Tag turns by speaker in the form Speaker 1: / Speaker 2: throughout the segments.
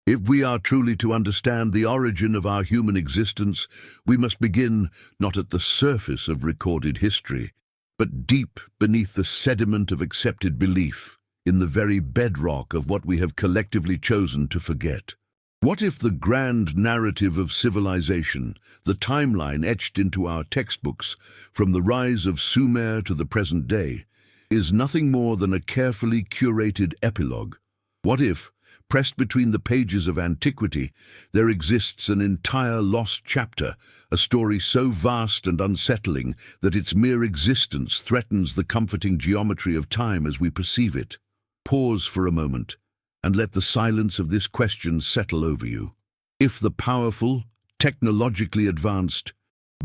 Speaker 1: If we are truly to understand the origin of our human existence, we must begin not at the surface of recorded history, but deep beneath the sediment of accepted belief, in the very bedrock of what we have collectively chosen to forget. What if the grand narrative of civilization, the timeline etched into our textbooks, from the rise of Sumer to the present day, is nothing more than a carefully curated epilogue? What if, pressed between the pages of antiquity, there exists an entire lost chapter, a story so vast and unsettling that its mere existence threatens the comforting geometry of time as we perceive it? Pause for a moment, and let the silence of this question settle over you. If the powerful, technologically advanced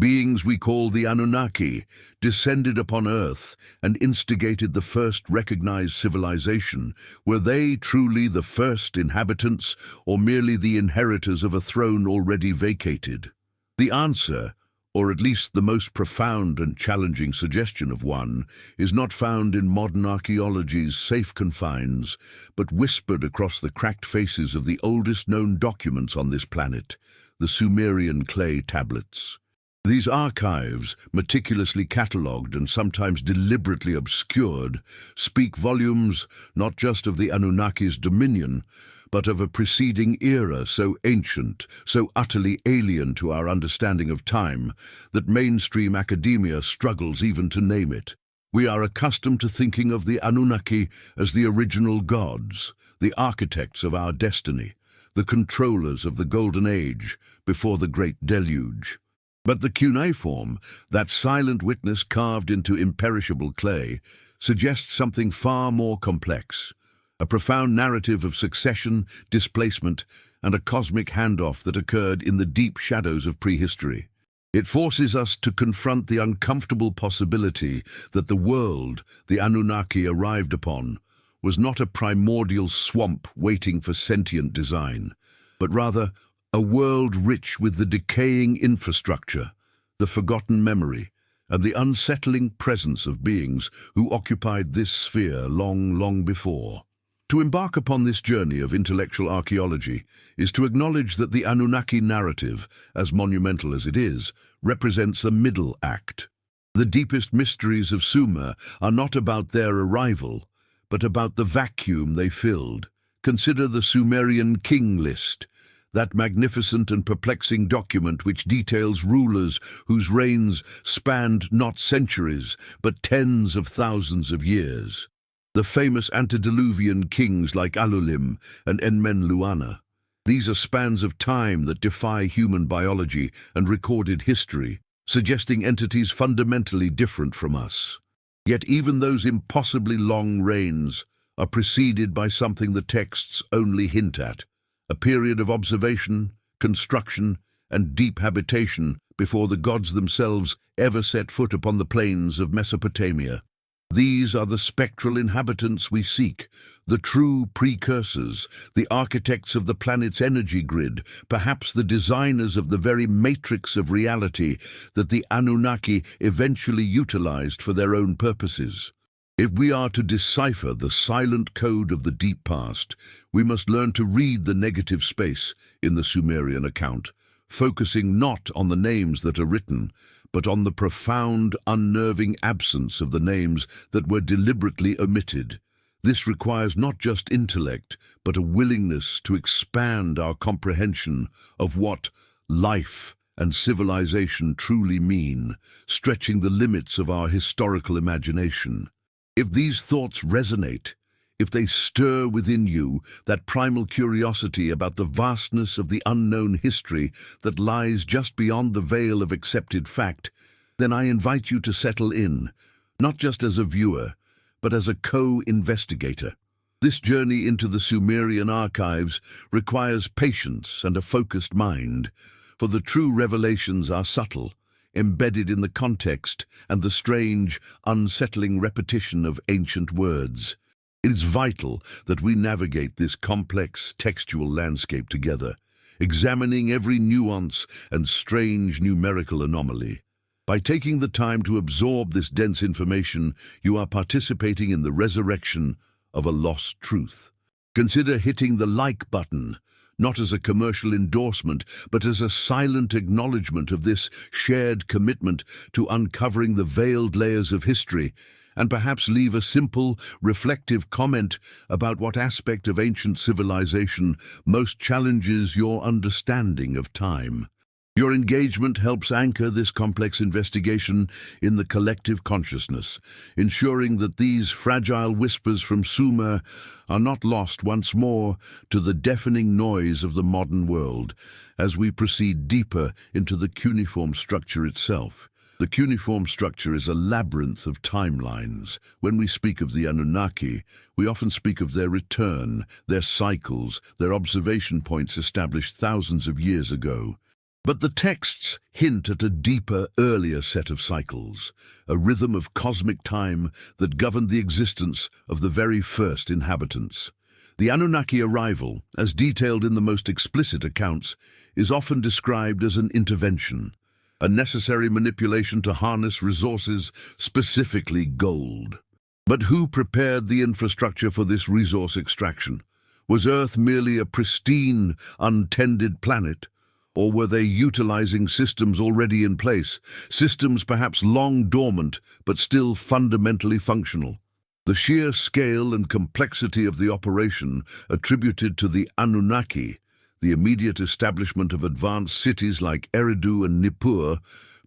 Speaker 1: beings we call the Anunnaki descended upon Earth and instigated the first recognized civilization, were they truly the first inhabitants or merely the inheritors of a throne already vacated? The answer, or at least the most profound and challenging suggestion of one, is not found in modern archaeology's safe confines, but whispered across the cracked faces of the oldest known documents on this planet, the Sumerian clay tablets. These archives, meticulously catalogued and sometimes deliberately obscured, speak volumes not just of the Anunnaki's dominion, but of a preceding era so ancient, so utterly alien to our understanding of time, that mainstream academia struggles even to name it. We are accustomed to thinking of the Anunnaki as the original gods, the architects of our destiny, the controllers of the Golden Age before the Great Deluge. But the cuneiform, that silent witness carved into imperishable clay, suggests something far more complex, a profound narrative of succession, displacement, and a cosmic handoff that occurred in the deep shadows of prehistory. It forces us to confront the uncomfortable possibility that the world the Anunnaki arrived upon was not a primordial swamp waiting for sentient design, but rather a world rich with the decaying infrastructure, the forgotten memory, and the unsettling presence of beings who occupied this sphere long, long before. To embark upon this journey of intellectual archaeology is to acknowledge that the Anunnaki narrative, as monumental as it is, represents a middle act. The deepest mysteries of Sumer are not about their arrival, but about the vacuum they filled. Consider the Sumerian king list, that magnificent and perplexing document which details rulers whose reigns spanned not centuries, but tens of thousands of years. The famous antediluvian kings like Alulim and Enmenluana. These are spans of time that defy human biology and recorded history, suggesting entities fundamentally different from us. Yet even those impossibly long reigns are preceded by something the texts only hint at: a period of observation, construction, and deep habitation before the gods themselves ever set foot upon the plains of Mesopotamia. These are the spectral inhabitants we seek, the true precursors, the architects of the planet's energy grid, perhaps the designers of the very matrix of reality that the Anunnaki eventually utilized for their own purposes. If we are to decipher the silent code of the deep past, we must learn to read the negative space in the Sumerian account, focusing not on the names that are written, but on the profound, unnerving absence of the names that were deliberately omitted. This requires not just intellect, but a willingness to expand our comprehension of what life and civilization truly mean, stretching the limits of our historical imagination. If these thoughts resonate, if they stir within you that primal curiosity about the vastness of the unknown history that lies just beyond the veil of accepted fact, then I invite you to settle in, not just as a viewer, but as a co-investigator. This journey into the Sumerian archives requires patience and a focused mind, for the true revelations are subtle, embedded in the context and the strange, unsettling repetition of ancient words. It is vital that we navigate this complex textual landscape together, examining every nuance and strange numerical anomaly. By taking the time to absorb this dense information, you are participating in the resurrection of a lost truth. Consider hitting the like button, not as a commercial endorsement, but as a silent acknowledgement of this shared commitment to uncovering the veiled layers of history, and perhaps leave a simple, reflective comment about what aspect of ancient civilization most challenges your understanding of time. Your engagement helps anchor this complex investigation in the collective consciousness, ensuring that these fragile whispers from Sumer are not lost once more to the deafening noise of the modern world as we proceed deeper into the cuneiform structure itself. The cuneiform structure is a labyrinth of timelines. When we speak of the Anunnaki, we often speak of their return, their cycles, their observation points established thousands of years ago. But the texts hint at a deeper, earlier set of cycles, a rhythm of cosmic time that governed the existence of the very first inhabitants. The Anunnaki arrival, as detailed in the most explicit accounts, is often described as an intervention, a necessary manipulation to harness resources, specifically gold. But who prepared the infrastructure for this resource extraction? Was Earth merely a pristine, untended planet? Or were they utilizing systems already in place, systems perhaps long dormant but still fundamentally functional? The sheer scale and complexity of the operation attributed to the Anunnaki, the immediate establishment of advanced cities like Eridu and Nippur,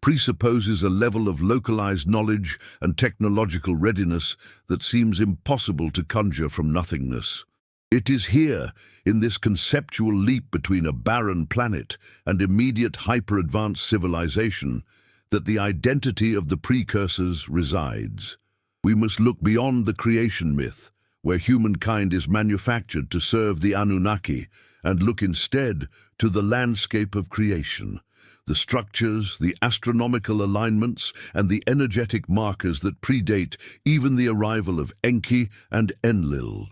Speaker 1: presupposes a level of localized knowledge and technological readiness that seems impossible to conjure from nothingness. It is here, in this conceptual leap between a barren planet and immediate hyper-advanced civilization, that the identity of the precursors resides. We must look beyond the creation myth, where humankind is manufactured to serve the Anunnaki, and look instead to the landscape of creation, the structures, the astronomical alignments, and the energetic markers that predate even the arrival of Enki and Enlil.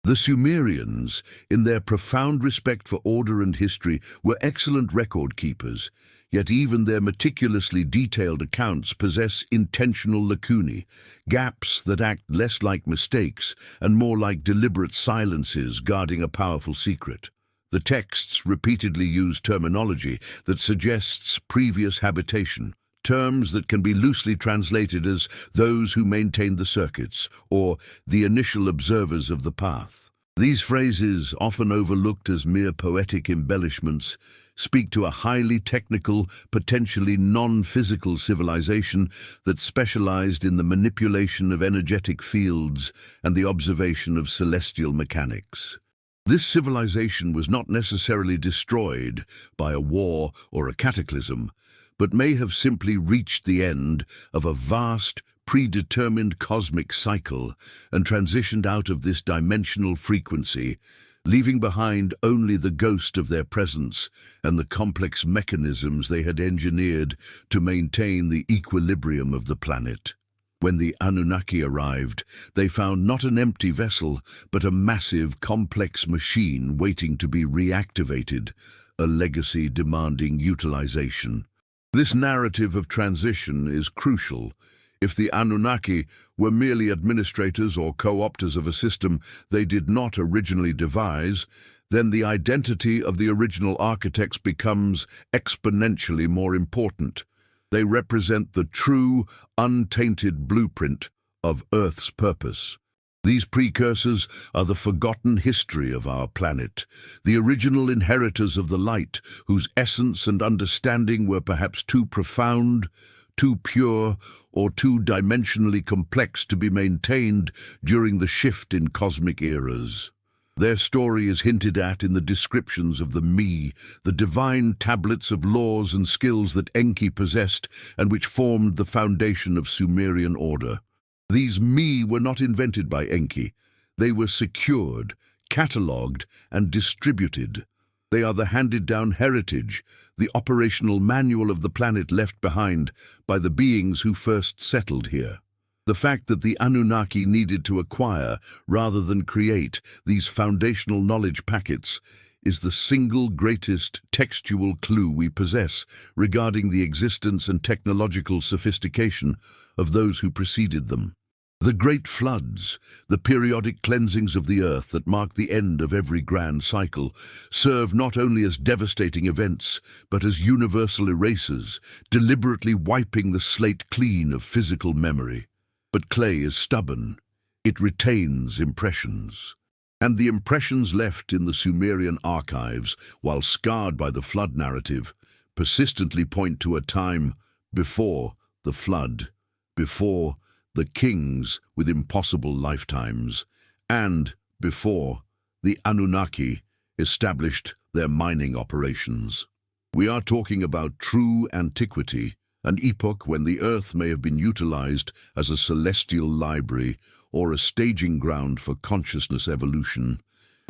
Speaker 1: The Sumerians, in their profound respect for order and history, were excellent record keepers, yet even their meticulously detailed accounts possess intentional lacunae, gaps that act less like mistakes and more like deliberate silences guarding a powerful secret. The texts repeatedly use terminology that suggests previous habitation, terms that can be loosely translated as those who maintained the circuits, or the initial observers of the path. These phrases, often overlooked as mere poetic embellishments, speak to a highly technical, potentially non-physical civilization that specialized in the manipulation of energetic fields and the observation of celestial mechanics. This civilization was not necessarily destroyed by a war or a cataclysm, but may have simply reached the end of a vast, predetermined cosmic cycle and transitioned out of this dimensional frequency, leaving behind only the ghost of their presence and the complex mechanisms they had engineered to maintain the equilibrium of the planet. When the Anunnaki arrived, they found not an empty vessel, but a massive, complex machine waiting to be reactivated, a legacy demanding utilization. This narrative of transition is crucial. If the Anunnaki were merely administrators or co-opters of a system they did not originally devise, then the identity of the original architects becomes exponentially more important. They represent the true, untainted blueprint of Earth's purpose. These precursors are the forgotten history of our planet, the original inheritors of the light, whose essence and understanding were perhaps too profound, too pure, or too dimensionally complex to be maintained during the shift in cosmic eras. Their story is hinted at in the descriptions of the Me, the divine tablets of laws and skills that Enki possessed and which formed the foundation of Sumerian order. These Me were not invented by Enki. They were secured, catalogued, and distributed. They are the handed-down heritage, the operational manual of the planet left behind by the beings who first settled here. The fact that the Anunnaki needed to acquire, rather than create, these foundational knowledge packets is the single greatest textual clue we possess regarding the existence and technological sophistication of those who preceded them. The great floods, the periodic cleansings of the earth that mark the end of every grand cycle, serve not only as devastating events, but as universal erasers, deliberately wiping the slate clean of physical memory. But clay is stubborn. It retains impressions. And the impressions left in the Sumerian archives, while scarred by the flood narrative, persistently point to a time before the flood, before the kings with impossible lifetimes, and before the Anunnaki established their mining operations. We are talking about true antiquity, an epoch when the earth may have been utilized as a celestial library or a staging ground for consciousness evolution,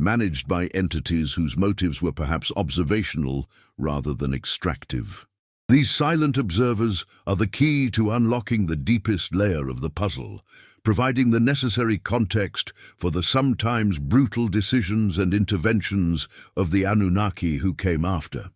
Speaker 1: managed by entities whose motives were perhaps observational rather than extractive. These silent observers are the key to unlocking the deepest layer of the puzzle, providing the necessary context for the sometimes brutal decisions and interventions of the Anunnaki who came after.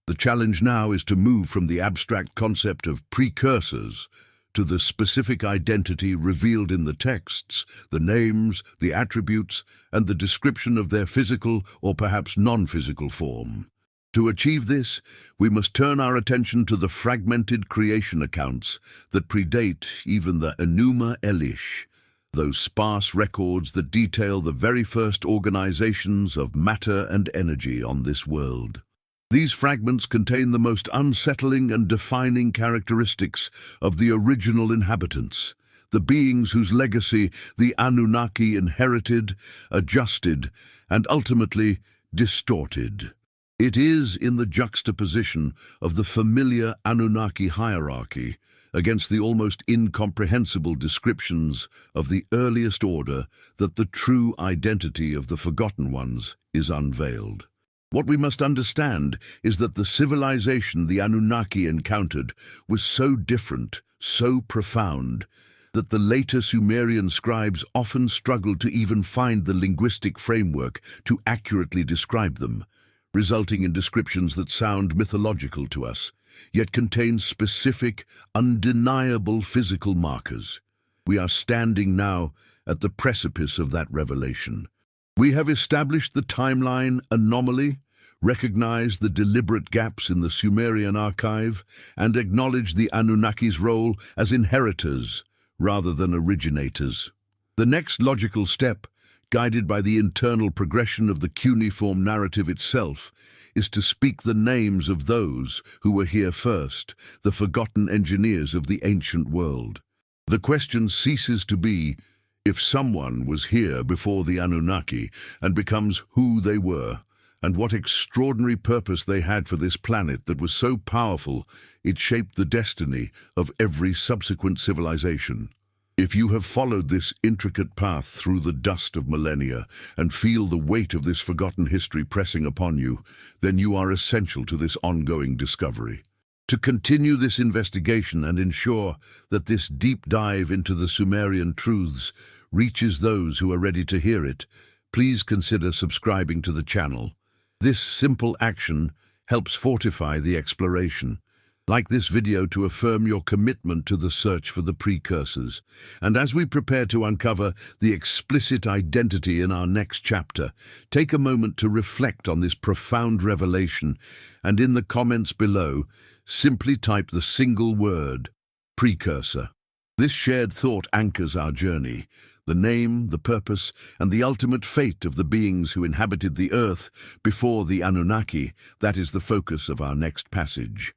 Speaker 1: The challenge now is to move from the abstract concept of precursors to the specific identity revealed in the texts, the names, the attributes, and the description of their physical or perhaps non-physical form. To achieve this, we must turn our attention to the fragmented creation accounts that predate even the Enuma Elish, those sparse records that detail the very first organizations of matter and energy on this world. These fragments contain the most unsettling and defining characteristics of the original inhabitants, the beings whose legacy the Anunnaki inherited, adjusted, and ultimately distorted. It is in the juxtaposition of the familiar Anunnaki hierarchy against the almost incomprehensible descriptions of the earliest order that the true identity of the Forgotten Ones is unveiled. What we must understand is that the civilization the Anunnaki encountered was so different, so profound, that the later Sumerian scribes often struggled to even find the linguistic framework to accurately describe them, resulting in descriptions that sound mythological to us, yet contain specific, undeniable physical markers. We are standing now at the precipice of that revelation. We have established the timeline anomaly, recognized the deliberate gaps in the Sumerian archive, and acknowledged the Anunnaki's role as inheritors rather than originators. The next logical step, guided by the internal progression of the cuneiform narrative itself, is to speak the names of those who were here first, the forgotten engineers of the ancient world. The question ceases to be if someone was here before the Anunnaki and becomes who they were, and what extraordinary purpose they had for this planet that was so powerful it shaped the destiny of every subsequent civilization. If you have followed this intricate path through the dust of millennia and feel the weight of this forgotten history pressing upon you, then you are essential to this ongoing discovery. To continue this investigation and ensure that this deep dive into the Sumerian truths reaches those who are ready to hear it, please consider subscribing to the channel. This simple action helps fortify the exploration. Like this video to affirm your commitment to the search for the precursors. And as we prepare to uncover the explicit identity in our next chapter, take a moment to reflect on this profound revelation, and in the comments below, simply type the single word, precursor. This shared thought anchors our journey, the name, the purpose, and the ultimate fate of the beings who inhabited the earth before the Anunnaki. That is the focus of our next passage.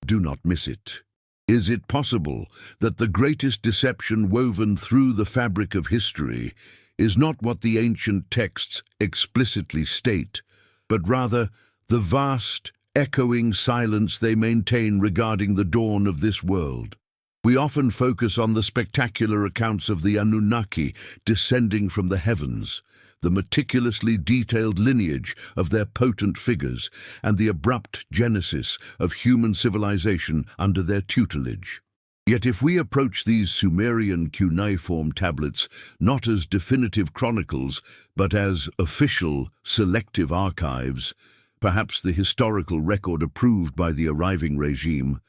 Speaker 1: Do not miss it. Is it possible that the greatest deception woven through the fabric of history is not what the ancient texts explicitly state, but rather the vast, echoing silence they maintain regarding the dawn of this world? We often focus on the spectacular accounts of the Anunnaki descending from the heavens, the meticulously detailed lineage of their potent figures, and the abrupt genesis of human civilization under their tutelage. Yet if we approach these Sumerian cuneiform tablets not as definitive chronicles, but as official, selective archives, perhaps the historical record approved by the arriving regime,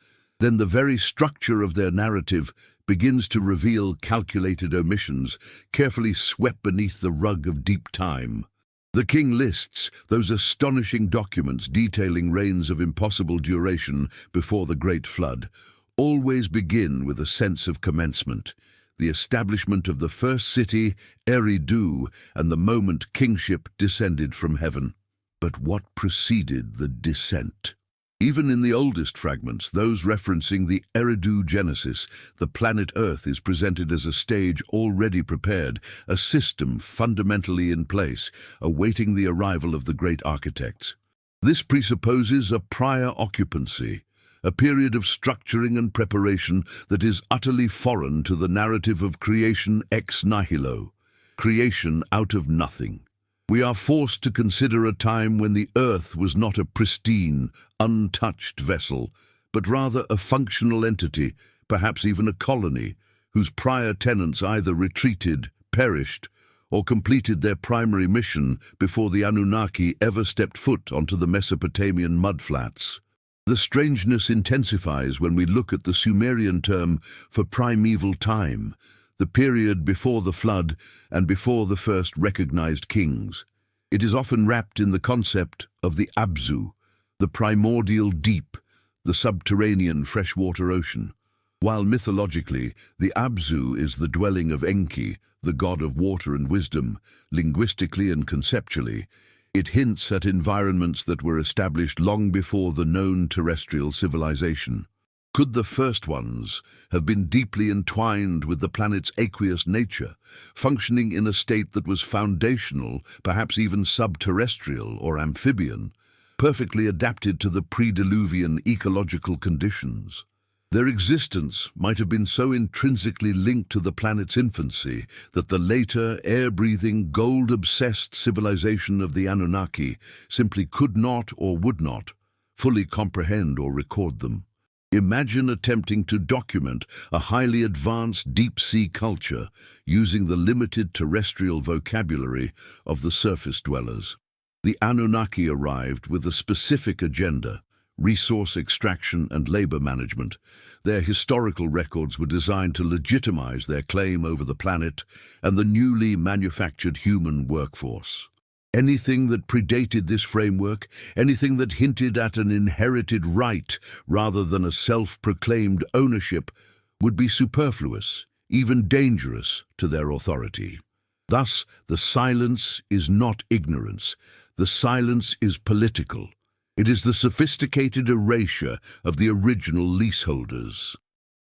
Speaker 1: then the very structure of their narrative begins to reveal calculated omissions, carefully swept beneath the rug of deep time. The king lists those astonishing documents detailing reigns of impossible duration before the Great Flood, always begin with a sense of commencement, the establishment of the first city, Eridu, and the moment kingship descended from heaven. But what preceded the descent? Even in the oldest fragments, those referencing the Eridu Genesis, the planet Earth is presented as a stage already prepared, a system fundamentally in place, awaiting the arrival of the great architects. This presupposes a prior occupancy, a period of structuring and preparation that is utterly foreign to the narrative of creation ex nihilo, creation out of nothing. We are forced to consider a time when the earth was not a pristine, untouched vessel, but rather a functional entity, perhaps even a colony, whose prior tenants either retreated, perished, or completed their primary mission before the Anunnaki ever stepped foot onto the Mesopotamian mudflats. The strangeness intensifies when we look at the Sumerian term for primeval time, the period before the flood and before the first recognized kings. It is often wrapped in the concept of the Abzu, the primordial deep, the subterranean freshwater ocean. While mythologically, the Abzu is the dwelling of Enki, the god of water and wisdom, linguistically and conceptually, it hints at environments that were established long before the known terrestrial civilization. Could the first ones have been deeply entwined with the planet's aqueous nature, functioning in a state that was foundational, perhaps even subterrestrial or amphibian, perfectly adapted to the pre-diluvian ecological conditions? Their existence might have been so intrinsically linked to the planet's infancy that the later, air-breathing, gold-obsessed civilization of the Anunnaki simply could not or would not fully comprehend or record them. Imagine attempting to document a highly advanced deep-sea culture using the limited terrestrial vocabulary of the surface dwellers. The Anunnaki arrived with a specific agenda: resource extraction and labor management. Their historical records were designed to legitimize their claim over the planet and the newly manufactured human workforce. Anything that predated this framework, anything that hinted at an inherited right rather than a self-proclaimed ownership, would be superfluous, even dangerous to their authority. Thus, the silence is not ignorance. The silence is political. It is the sophisticated erasure of the original leaseholders.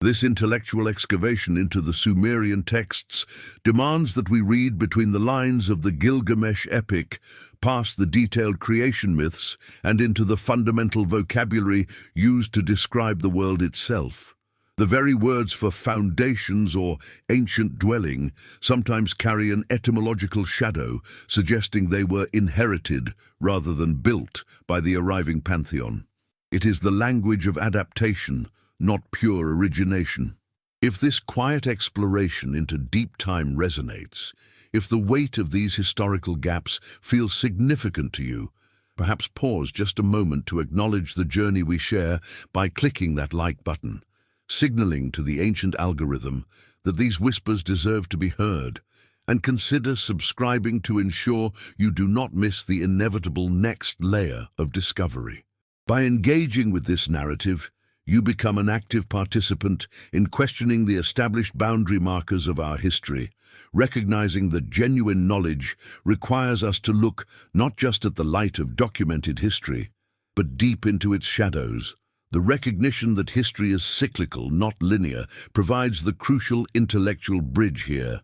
Speaker 1: This intellectual excavation into the Sumerian texts demands that we read between the lines of the Gilgamesh epic, past the detailed creation myths, and into the fundamental vocabulary used to describe the world itself. The very words for foundations or ancient dwelling sometimes carry an etymological shadow, suggesting they were inherited rather than built by the arriving pantheon. It is the language of adaptation, not pure origination. If this quiet exploration into deep time resonates, if the weight of these historical gaps feels significant to you, perhaps pause just a moment to acknowledge the journey we share by clicking that like button, signaling to the ancient algorithm that these whispers deserve to be heard, and consider subscribing to ensure you do not miss the inevitable next layer of discovery. By engaging with this narrative, you become an active participant in questioning the established boundary markers of our history, recognizing that genuine knowledge requires us to look not just at the light of documented history, but deep into its shadows. The recognition that history is cyclical, not linear, provides the crucial intellectual bridge here.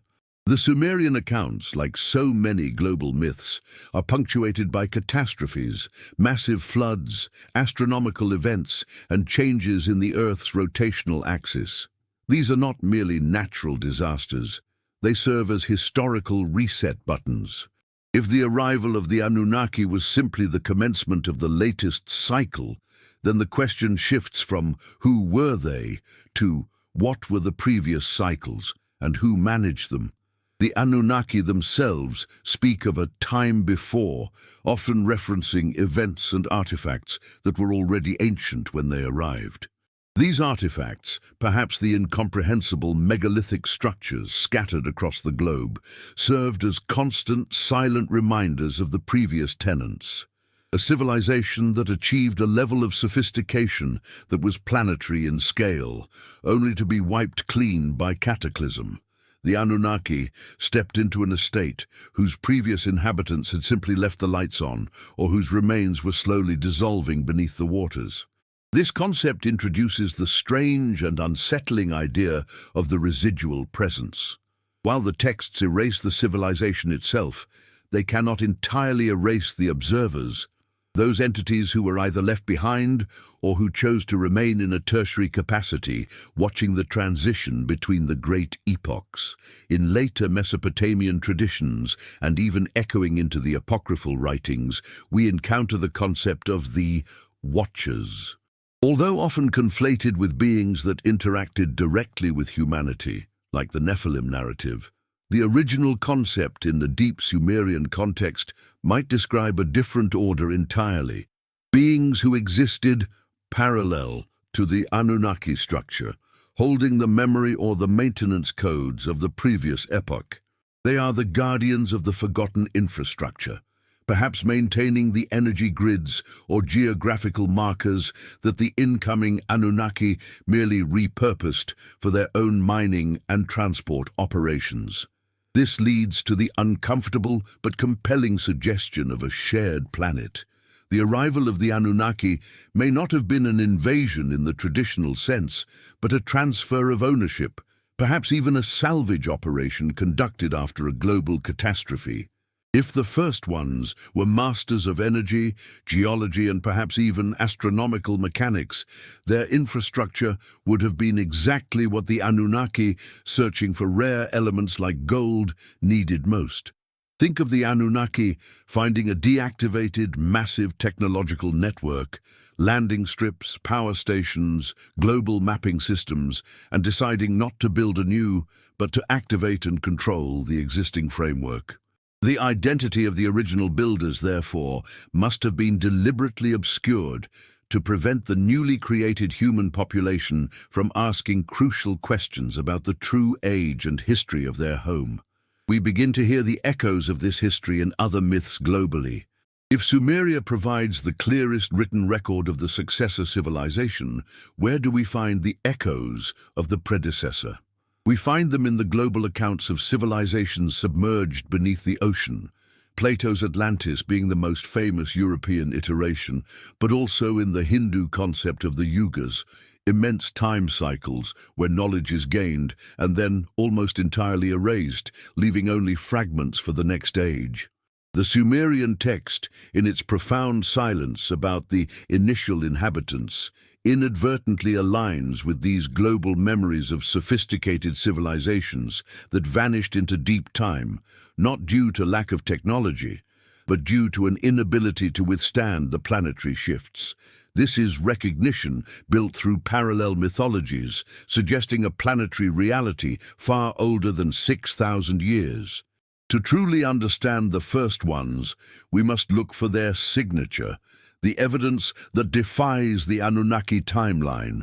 Speaker 1: The Sumerian accounts, like so many global myths, are punctuated by catastrophes, massive floods, astronomical events, and changes in the Earth's rotational axis. These are not merely natural disasters. They serve as historical reset buttons. If the arrival of the Anunnaki was simply the commencement of the latest cycle, then the question shifts from who were they to what were the previous cycles and who managed them. The Anunnaki themselves speak of a time before, often referencing events and artifacts that were already ancient when they arrived. These artifacts, perhaps the incomprehensible megalithic structures scattered across the globe, served as constant, silent reminders of the previous tenets. A civilization that achieved a level of sophistication that was planetary in scale, only to be wiped clean by cataclysm. The Anunnaki stepped into an estate whose previous inhabitants had simply left the lights on, or whose remains were slowly dissolving beneath the waters. This concept introduces the strange and unsettling idea of the residual presence. While the texts erase the civilization itself, they cannot entirely erase the observers, those entities who were either left behind or who chose to remain in a tertiary capacity, watching the transition between the great epochs. In later Mesopotamian traditions, and even echoing into the apocryphal writings, we encounter the concept of the Watchers. Although often conflated with beings that interacted directly with humanity, like the Nephilim narrative, the original concept in the deep Sumerian context might describe a different order entirely. Beings who existed parallel to the Anunnaki structure, holding the memory or the maintenance codes of the previous epoch. They are the guardians of the forgotten infrastructure, perhaps maintaining the energy grids or geographical markers that the incoming Anunnaki merely repurposed for their own mining and transport operations. This leads to the uncomfortable but compelling suggestion of a shared planet. The arrival of the Anunnaki may not have been an invasion in the traditional sense, but a transfer of ownership, perhaps even a salvage operation conducted after a global catastrophe. If the first ones were masters of energy, geology, and perhaps even astronomical mechanics, their infrastructure would have been exactly what the Anunnaki, searching for rare elements like gold, needed most. Think of the Anunnaki finding a deactivated, massive technological network, landing strips, power stations, global mapping systems, and deciding not to build anew, but to activate and control the existing framework. The identity of the original builders, therefore, must have been deliberately obscured to prevent the newly created human population from asking crucial questions about the true age and history of their home. We begin to hear the echoes of this history in other myths globally. If Sumeria provides the clearest written record of the successor civilization, where do we find the echoes of the predecessor? We find them in the global accounts of civilizations submerged beneath the ocean, Plato's Atlantis being the most famous European iteration, but also in the Hindu concept of the yugas, immense time cycles where knowledge is gained and then almost entirely erased, leaving only fragments for the next age. The Sumerian text, in its profound silence about the initial inhabitants, inadvertently aligns with these global memories of sophisticated civilizations that vanished into deep time, not due to lack of technology, but due to an inability to withstand the planetary shifts. This is recognition built through parallel mythologies, suggesting a planetary reality far older than 6,000 years. To truly understand the first ones, we must look for their signature, the evidence that defies the Anunnaki timeline.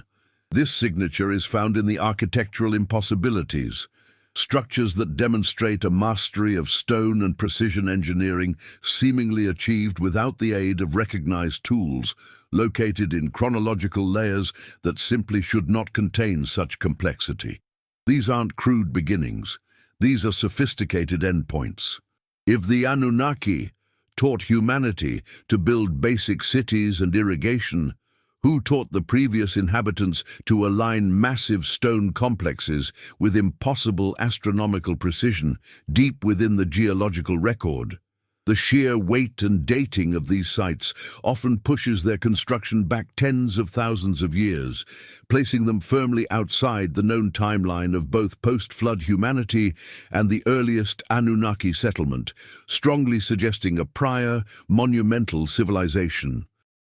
Speaker 1: This signature is found in the architectural impossibilities, structures that demonstrate a mastery of stone and precision engineering seemingly achieved without the aid of recognized tools, located in chronological layers that simply should not contain such complexity. These aren't crude beginnings. These are sophisticated endpoints. If the Anunnaki taught humanity to build basic cities and irrigation, who taught the previous inhabitants to align massive stone complexes with impossible astronomical precision deep within the geological record? The sheer weight and dating of these sites often pushes their construction back tens of thousands of years, placing them firmly outside the known timeline of both post-flood humanity and the earliest Anunnaki settlement, strongly suggesting a prior, monumental civilization.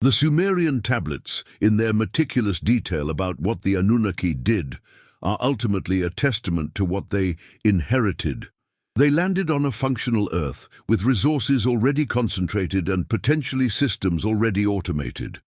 Speaker 1: The Sumerian tablets, in their meticulous detail about what the Anunnaki did, are ultimately a testament to what they inherited. They landed on a functional Earth, with resources already concentrated and potentially systems already automated.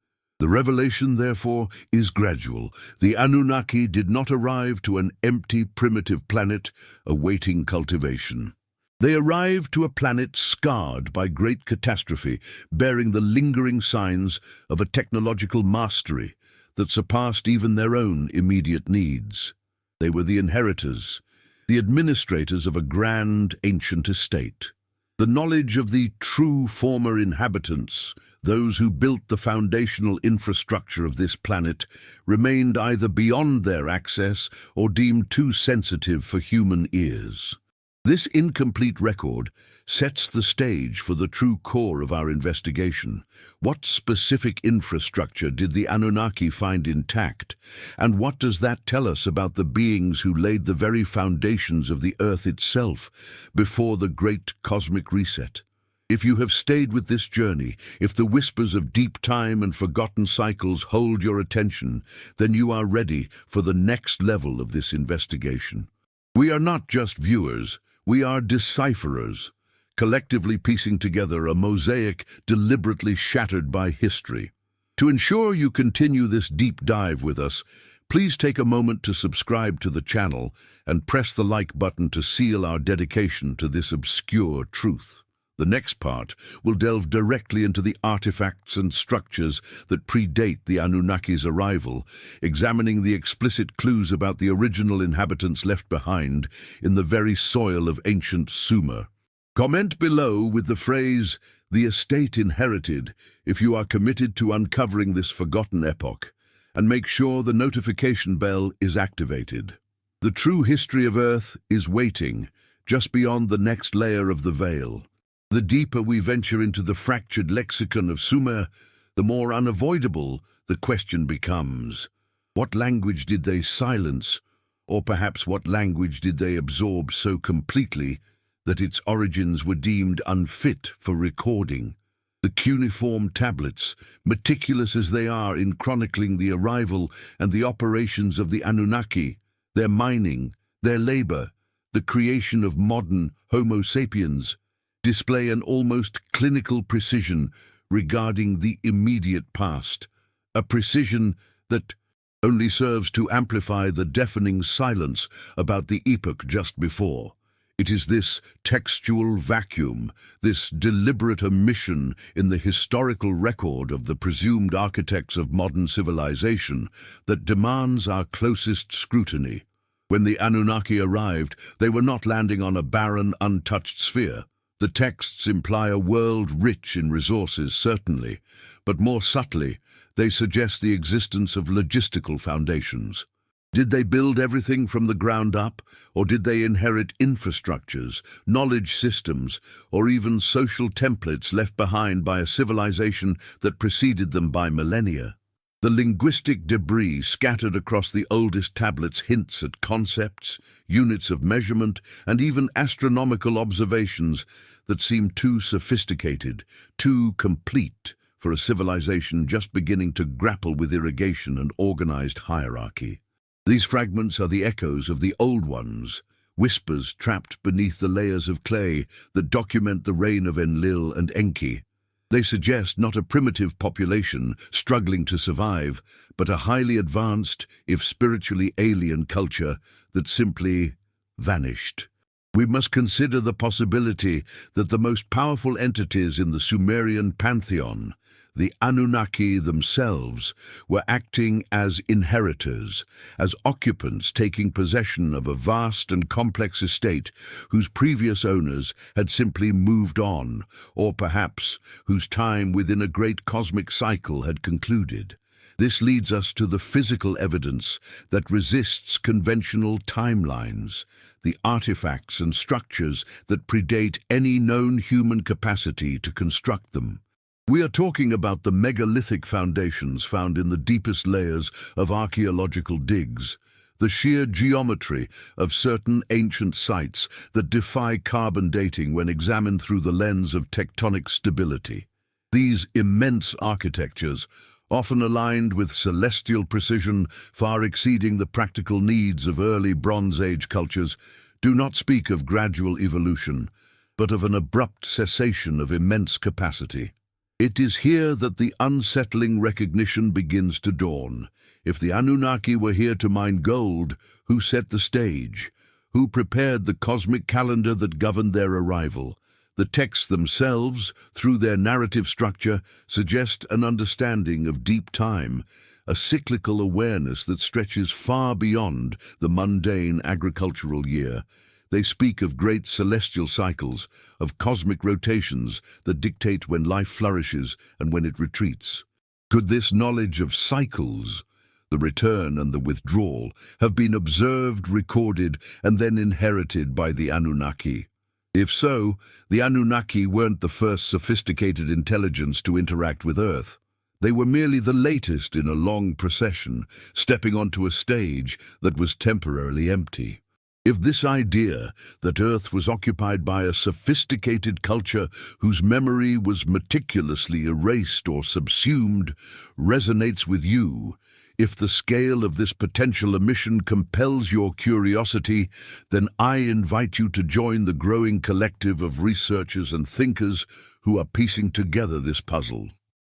Speaker 1: The revelation, therefore, is gradual. The Anunnaki did not arrive to an empty, primitive planet awaiting cultivation. They arrived to a planet scarred by great catastrophe, bearing the lingering signs of a technological mastery that surpassed even their own immediate needs. They were the inheritors, the administrators of a grand ancient estate. The knowledge of the true former inhabitants, those who built the foundational infrastructure of this planet, remained either beyond their access or deemed too sensitive for human ears. This incomplete record sets the stage for the true core of our investigation. What specific infrastructure did the Anunnaki find intact? And what does that tell us about the beings who laid the very foundations of the Earth itself before the great cosmic reset? If you have stayed with this journey, if the whispers of deep time and forgotten cycles hold your attention, then you are ready for the next level of this investigation. We are not just viewers, we are decipherers, collectively piecing together a mosaic deliberately shattered by history. To ensure you continue this deep dive with us, please take a moment to subscribe to the channel and press the like button to seal our dedication to this obscure truth. The next part will delve directly into the artifacts and structures that predate the Anunnaki's arrival, examining the explicit clues about the original inhabitants left behind in the very soil of ancient Sumer. Comment below with the phrase, "The estate inherited," if you are committed to uncovering this forgotten epoch, and make sure the notification bell is activated. The true history of Earth is waiting, just beyond the next layer of the veil. The deeper we venture into the fractured lexicon of Sumer, the more unavoidable the question becomes. What language did they silence, or perhaps what language did they absorb so completely that its origins were deemed unfit for recording? The cuneiform tablets, meticulous as they are in chronicling the arrival and the operations of the Anunnaki, their mining, their labor, the creation of modern Homo sapiens, display an almost clinical precision regarding the immediate past, a precision that only serves to amplify the deafening silence about the epoch just before. It is this textual vacuum, this deliberate omission in the historical record of the presumed architects of modern civilization, that demands our closest scrutiny. When the Anunnaki arrived, they were not landing on a barren, untouched sphere. The texts imply a world rich in resources, certainly, but more subtly, they suggest the existence of logistical foundations. Did they build everything from the ground up, or did they inherit infrastructures, knowledge systems, or even social templates left behind by a civilization that preceded them by millennia? The linguistic debris scattered across the oldest tablets hints at concepts, units of measurement, and even astronomical observations that seem too sophisticated, too complete for a civilization just beginning to grapple with irrigation and organized hierarchy. These fragments are the echoes of the old ones, whispers trapped beneath the layers of clay that document the reign of Enlil and Enki. They suggest not a primitive population struggling to survive, but a highly advanced, if spiritually alien culture that simply vanished. We must consider the possibility that the most powerful entities in the Sumerian pantheon, the Anunnaki themselves, were acting as inheritors, as occupants taking possession of a vast and complex estate whose previous owners had simply moved on, or perhaps whose time within a great cosmic cycle had concluded. This leads us to the physical evidence that resists conventional timelines, the artifacts and structures that predate any known human capacity to construct them. We are talking about the megalithic foundations found in the deepest layers of archaeological digs, the sheer geometry of certain ancient sites that defy carbon dating when examined through the lens of tectonic stability. These immense architectures, often aligned with celestial precision far exceeding the practical needs of early Bronze Age cultures, do not speak of gradual evolution, but of an abrupt cessation of immense capacity. It is here that the unsettling recognition begins to dawn. If the Anunnaki were here to mine gold, who set the stage? Who prepared the cosmic calendar that governed their arrival? The texts themselves, through their narrative structure, suggest an understanding of deep time, a cyclical awareness that stretches far beyond the mundane agricultural year. They speak of great celestial cycles, of cosmic rotations that dictate when life flourishes and when it retreats. Could this knowledge of cycles, the return and the withdrawal, have been observed, recorded, and then inherited by the Anunnaki? If so, the Anunnaki weren't the first sophisticated intelligence to interact with Earth. They were merely the latest in a long procession, stepping onto a stage that was temporarily empty. If this idea that Earth was occupied by a sophisticated culture whose memory was meticulously erased or subsumed resonates with you, if the scale of this potential omission compels your curiosity, then I invite you to join the growing collective of researchers and thinkers who are piecing together this puzzle.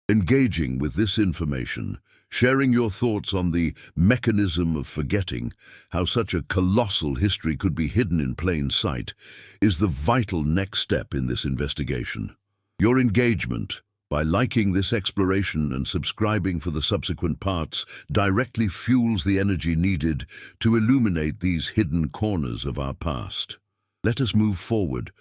Speaker 1: Engaging with this information, sharing your thoughts on the mechanism of forgetting, how such a colossal history could be hidden in plain sight, is the vital next step in this investigation. Your engagement, by liking this exploration and subscribing for the subsequent parts, directly fuels the energy needed to illuminate these hidden corners of our past. Let us move forward,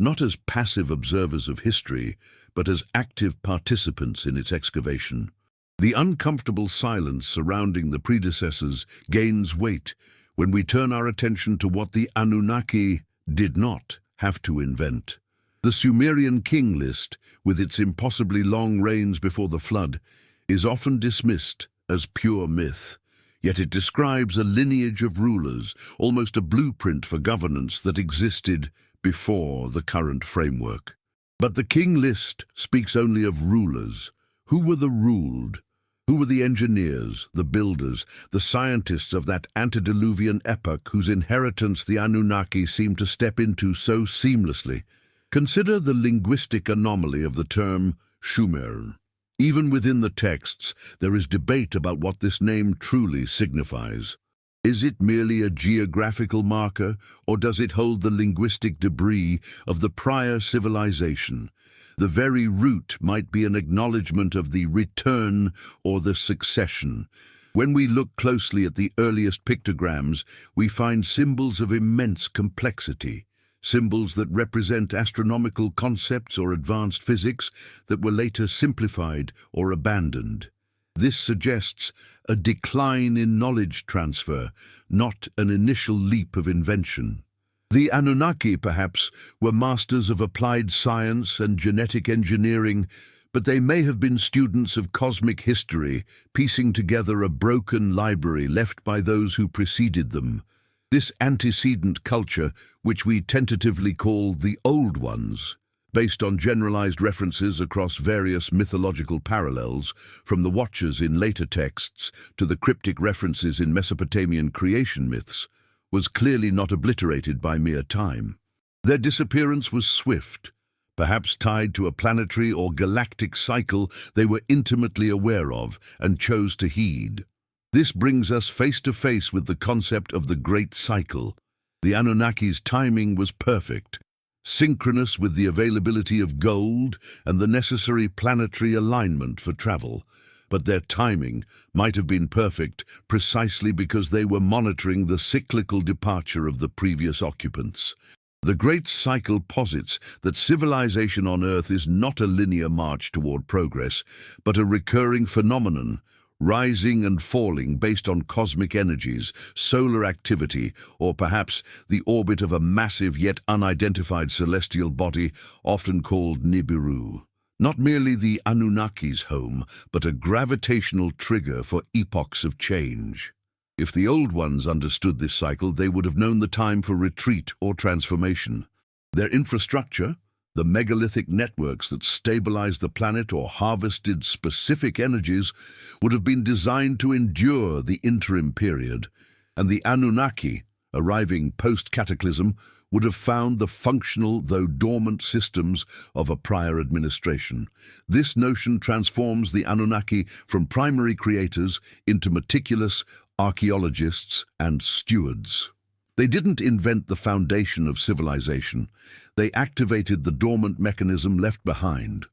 Speaker 1: not as passive observers of history, but as active participants in its excavation. The uncomfortable silence surrounding the predecessors gains weight when we turn our attention to what the Anunnaki did not have to invent. The Sumerian king list, with its impossibly long reigns before the flood, is often dismissed as pure myth. Yet it describes a lineage of rulers, almost a blueprint for governance that existed before the current framework. But the king list speaks only of rulers. Who were the ruled? Who were the engineers, the builders, the scientists of that antediluvian epoch whose inheritance the Anunnaki seem to step into so seamlessly? Consider the linguistic anomaly of the term Sumer. Even within the texts, there is debate about what this name truly signifies. Is it merely a geographical marker, or does it hold the linguistic debris of the prior civilization? The very root might be an acknowledgement of the return or the succession. When we look closely at the earliest pictograms, we find symbols of immense complexity, symbols that represent astronomical concepts or advanced physics that were later simplified or abandoned. This suggests a decline in knowledge transfer, not an initial leap of invention. The Anunnaki, perhaps, were masters of applied science and genetic engineering, but they may have been students of cosmic history, piecing together a broken library left by those who preceded them. This antecedent culture, which we tentatively call the Old Ones, based on generalized references across various mythological parallels, from the Watchers in later texts to the cryptic references in Mesopotamian creation myths, was clearly not obliterated by mere time. Their disappearance was swift, perhaps tied to a planetary or galactic cycle they were intimately aware of and chose to heed. This brings us face to face with the concept of the Great Cycle. The Anunnaki's timing was perfect, synchronous with the availability of gold and the necessary planetary alignment for travel. But their timing might have been perfect precisely because they were monitoring the cyclical departure of the previous occupants. The Great Cycle posits that civilization on Earth is not a linear march toward progress, but a recurring phenomenon, rising and falling based on cosmic energies, solar activity, or perhaps the orbit of a massive yet unidentified celestial body, often called Nibiru. Not merely the Anunnaki's home, but a gravitational trigger for epochs of change. If the Old Ones understood this cycle, they would have known the time for retreat or transformation. Their infrastructure, the megalithic networks that stabilized the planet or harvested specific energies, would have been designed to endure the interim period, and the Anunnaki, arriving post-cataclysm, would have found the functional, though dormant, systems of a prior administration. This notion transforms the Anunnaki from primary creators into meticulous archaeologists and stewards. They didn't invent the foundation of civilization. They activated the dormant mechanism left behind.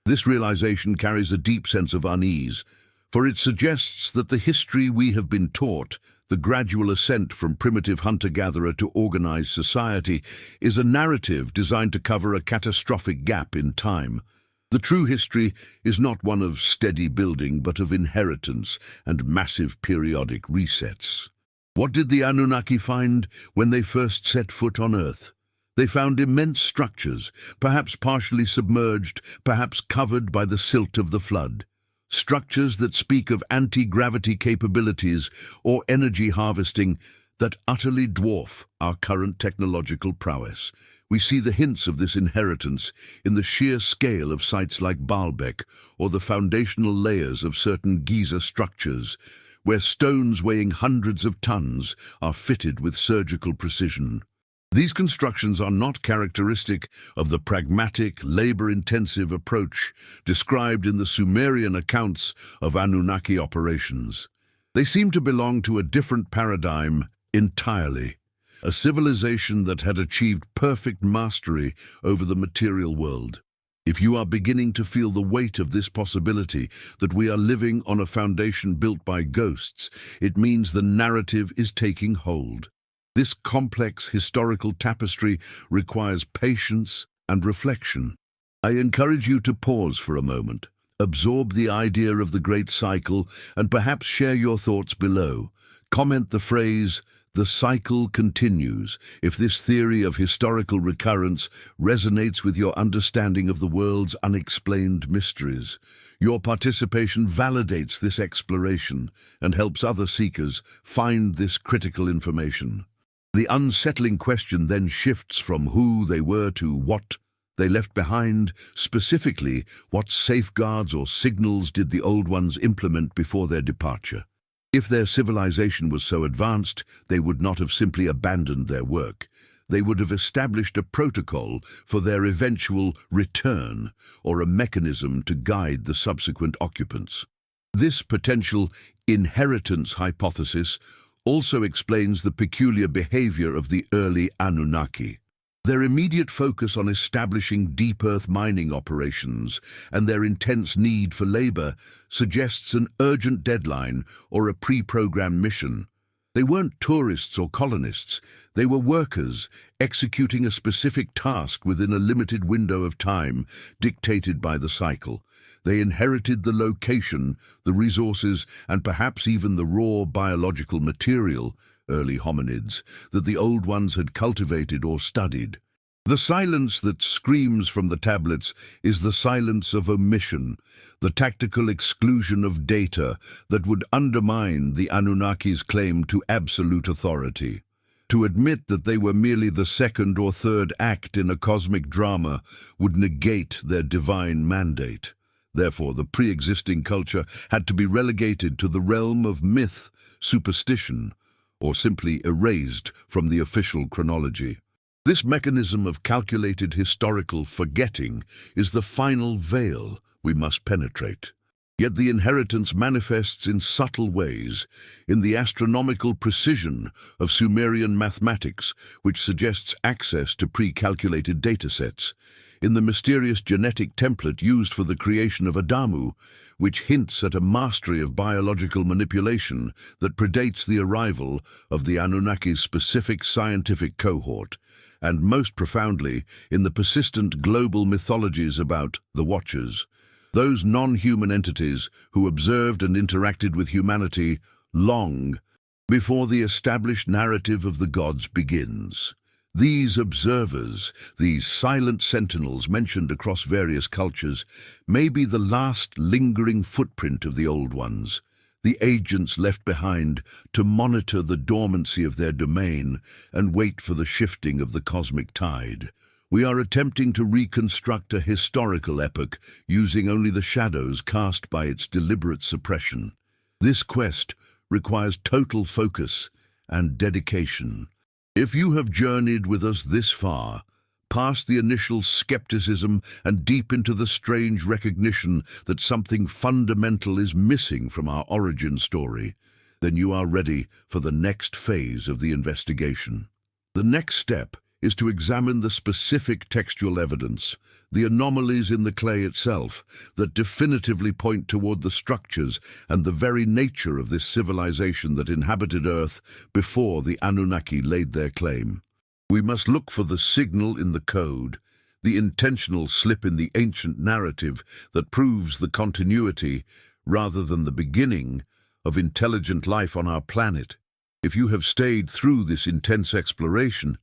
Speaker 1: This realization carries a deep sense of unease, for it suggests that the history we have been taught, the gradual ascent from primitive hunter-gatherer to organized society, is a narrative designed to cover a catastrophic gap in time. The true history is not one of steady building, but of inheritance and massive periodic resets. What did the Anunnaki find when they first set foot on Earth? They found immense structures, perhaps partially submerged, perhaps covered by the silt of the flood. Structures that speak of anti-gravity capabilities or energy harvesting that utterly dwarf our current technological prowess. We see the hints of this inheritance in the sheer scale of sites like Baalbek or the foundational layers of certain Giza structures, where stones weighing hundreds of tons are fitted with surgical precision. These constructions are not characteristic of the pragmatic, labor-intensive approach described in the Sumerian accounts of Anunnaki operations. They seem to belong to a different paradigm entirely, a civilization that had achieved perfect mastery over the material world. If you are beginning to feel the weight of this possibility, that we are living on a foundation built by ghosts, it means the narrative is taking hold. This complex historical tapestry requires patience and reflection. I encourage you to pause for a moment, absorb the idea of the Great Cycle, and perhaps share your thoughts below. Comment the phrase, "The cycle continues," if this theory of historical recurrence resonates with your understanding of the world's unexplained mysteries. Your participation validates this exploration and helps other seekers find this critical information. The unsettling question then shifts from who they were to what they left behind. Specifically, what safeguards or signals did the Old Ones implement before their departure? If their civilization was so advanced, they would not have simply abandoned their work. They would have established a protocol for their eventual return, or a mechanism to guide the subsequent occupants. This potential inheritance hypothesis also explains the peculiar behavior of the early Anunnaki. Their immediate focus on establishing deep earth mining operations and their intense need for labor suggests an urgent deadline or a pre-programmed mission. They weren't tourists or colonists. They were workers executing a specific task within a limited window of time dictated by the cycle. They inherited the location, the resources, and perhaps even the raw biological material, early hominids, that the Old Ones had cultivated or studied. The silence that screams from the tablets is the silence of omission, the tactical exclusion of data that would undermine the Anunnaki's claim to absolute authority. To admit that they were merely the second or third act in a cosmic drama would negate their divine mandate. Therefore, the pre-existing culture had to be relegated to the realm of myth, superstition, or simply erased from the official chronology. This mechanism of calculated historical forgetting is the final veil we must penetrate. Yet the inheritance manifests in subtle ways, in the astronomical precision of Sumerian mathematics, which suggests access to pre-calculated datasets, in the mysterious genetic template used for the creation of Adamu, which hints at a mastery of biological manipulation that predates the arrival of the Anunnaki's specific scientific cohort, and most profoundly in the persistent global mythologies about the Watchers, those non-human entities who observed and interacted with humanity long before the established narrative of the gods begins. These observers, these silent sentinels mentioned across various cultures, may be the last lingering footprint of the Old Ones, the agents left behind to monitor the dormancy of their domain and wait for the shifting of the cosmic tide. We are attempting to reconstruct a historical epoch using only the shadows cast by its deliberate suppression. This quest requires total focus and dedication. If you have journeyed with us this far, past the initial skepticism and deep into the strange recognition that something fundamental is missing from our origin story, then you are ready for the next phase of the investigation. The next step is to examine the specific textual evidence, the anomalies in the clay itself, that definitively point toward the structures and the very nature of this civilization that inhabited Earth before the Anunnaki laid their claim. We must look for the signal in the code, the intentional slip in the ancient narrative that proves the continuity, rather than the beginning, of intelligent life on our planet. If you have stayed through this intense exploration,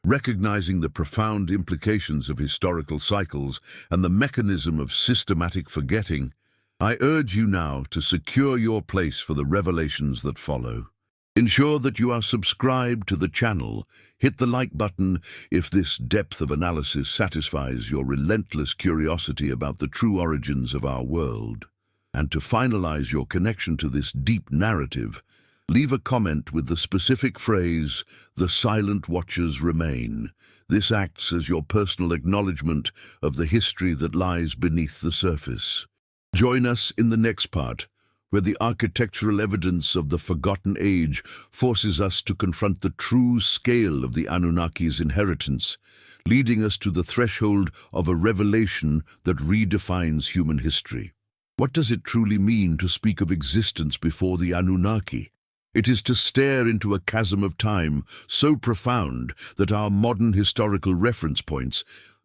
Speaker 1: recognizing the profound implications of historical cycles and the mechanism of systematic forgetting, I urge you now to secure your place for the revelations that follow. Ensure that you are subscribed to the channel. Hit the like button if this depth of analysis satisfies your relentless curiosity about the true origins of our world. And to finalize your connection to this deep narrative, leave a comment with the specific phrase, "The silent watchers remain." This acts as your personal acknowledgement of the history that lies beneath the surface. Join us in the next part, where the architectural evidence of the Forgotten Age forces us to confront the true scale of the Anunnaki's inheritance, leading us to the threshold of a revelation that redefines human history. What does it truly mean to speak of existence before the Anunnaki? It is to stare into a chasm of time so profound that our modern historical reference points,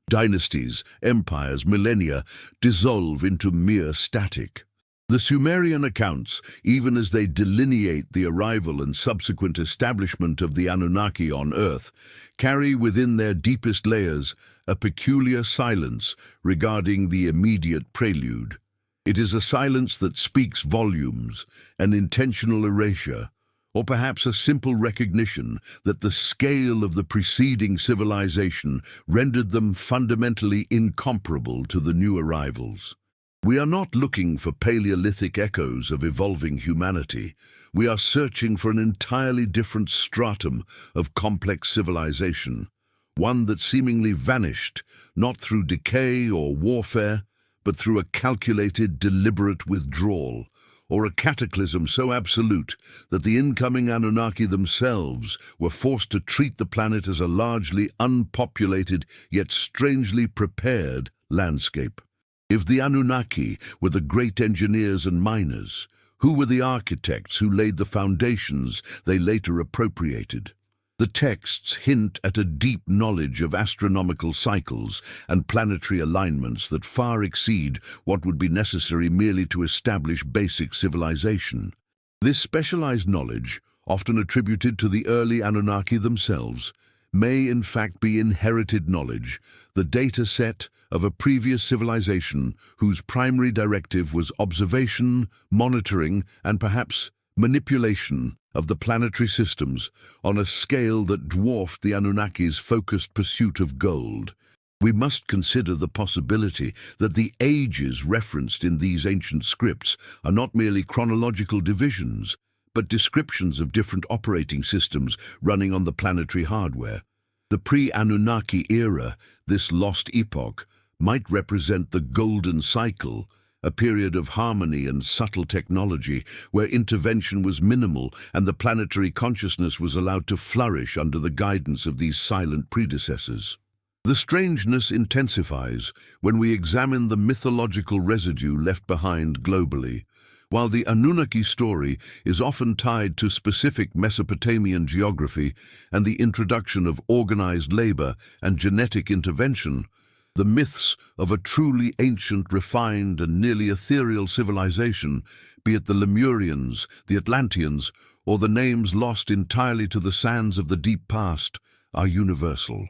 Speaker 1: dynasties, empires, millennia, dissolve into mere static. The Sumerian accounts, even as they delineate the arrival and subsequent establishment of the Anunnaki on Earth, carry within their deepest layers a peculiar silence regarding the immediate prelude. It is a silence that speaks volumes, an intentional erasure, or perhaps a simple recognition that the scale of the preceding civilization rendered them fundamentally incomparable to the new arrivals. We are not looking for Paleolithic echoes of evolving humanity. We are searching for an entirely different stratum of complex civilization, one that seemingly vanished, not through decay or warfare, but through a calculated, deliberate withdrawal, or a cataclysm so absolute that the incoming Anunnaki themselves were forced to treat the planet as a largely unpopulated yet strangely prepared landscape. If the Anunnaki were the great engineers and miners, who were the architects who laid the foundations they later appropriated? The texts hint at a deep knowledge of astronomical cycles and planetary alignments that far exceed what would be necessary merely to establish basic civilization. This specialized knowledge, often attributed to the early Anunnaki themselves, may in fact be inherited knowledge, the data set of a previous civilization whose primary directive was observation, monitoring, and perhaps manipulation of the planetary systems on a scale that dwarfed the Anunnaki's focused pursuit of gold. We must consider the possibility that the ages referenced in these ancient scripts are not merely chronological divisions, but descriptions of different operating systems running on the planetary hardware. The pre-Anunnaki era, this lost epoch, might represent the golden cycle, a period of harmony and subtle technology where intervention was minimal and the planetary consciousness was allowed to flourish under the guidance of these silent predecessors. The strangeness intensifies when we examine the mythological residue left behind globally. While the Anunnaki story is often tied to specific Mesopotamian geography and the introduction of organized labor and genetic intervention, the myths of a truly ancient, refined, and nearly ethereal civilization, be it the Lemurians, the Atlanteans, or the names lost entirely to the sands of the deep past, are universal.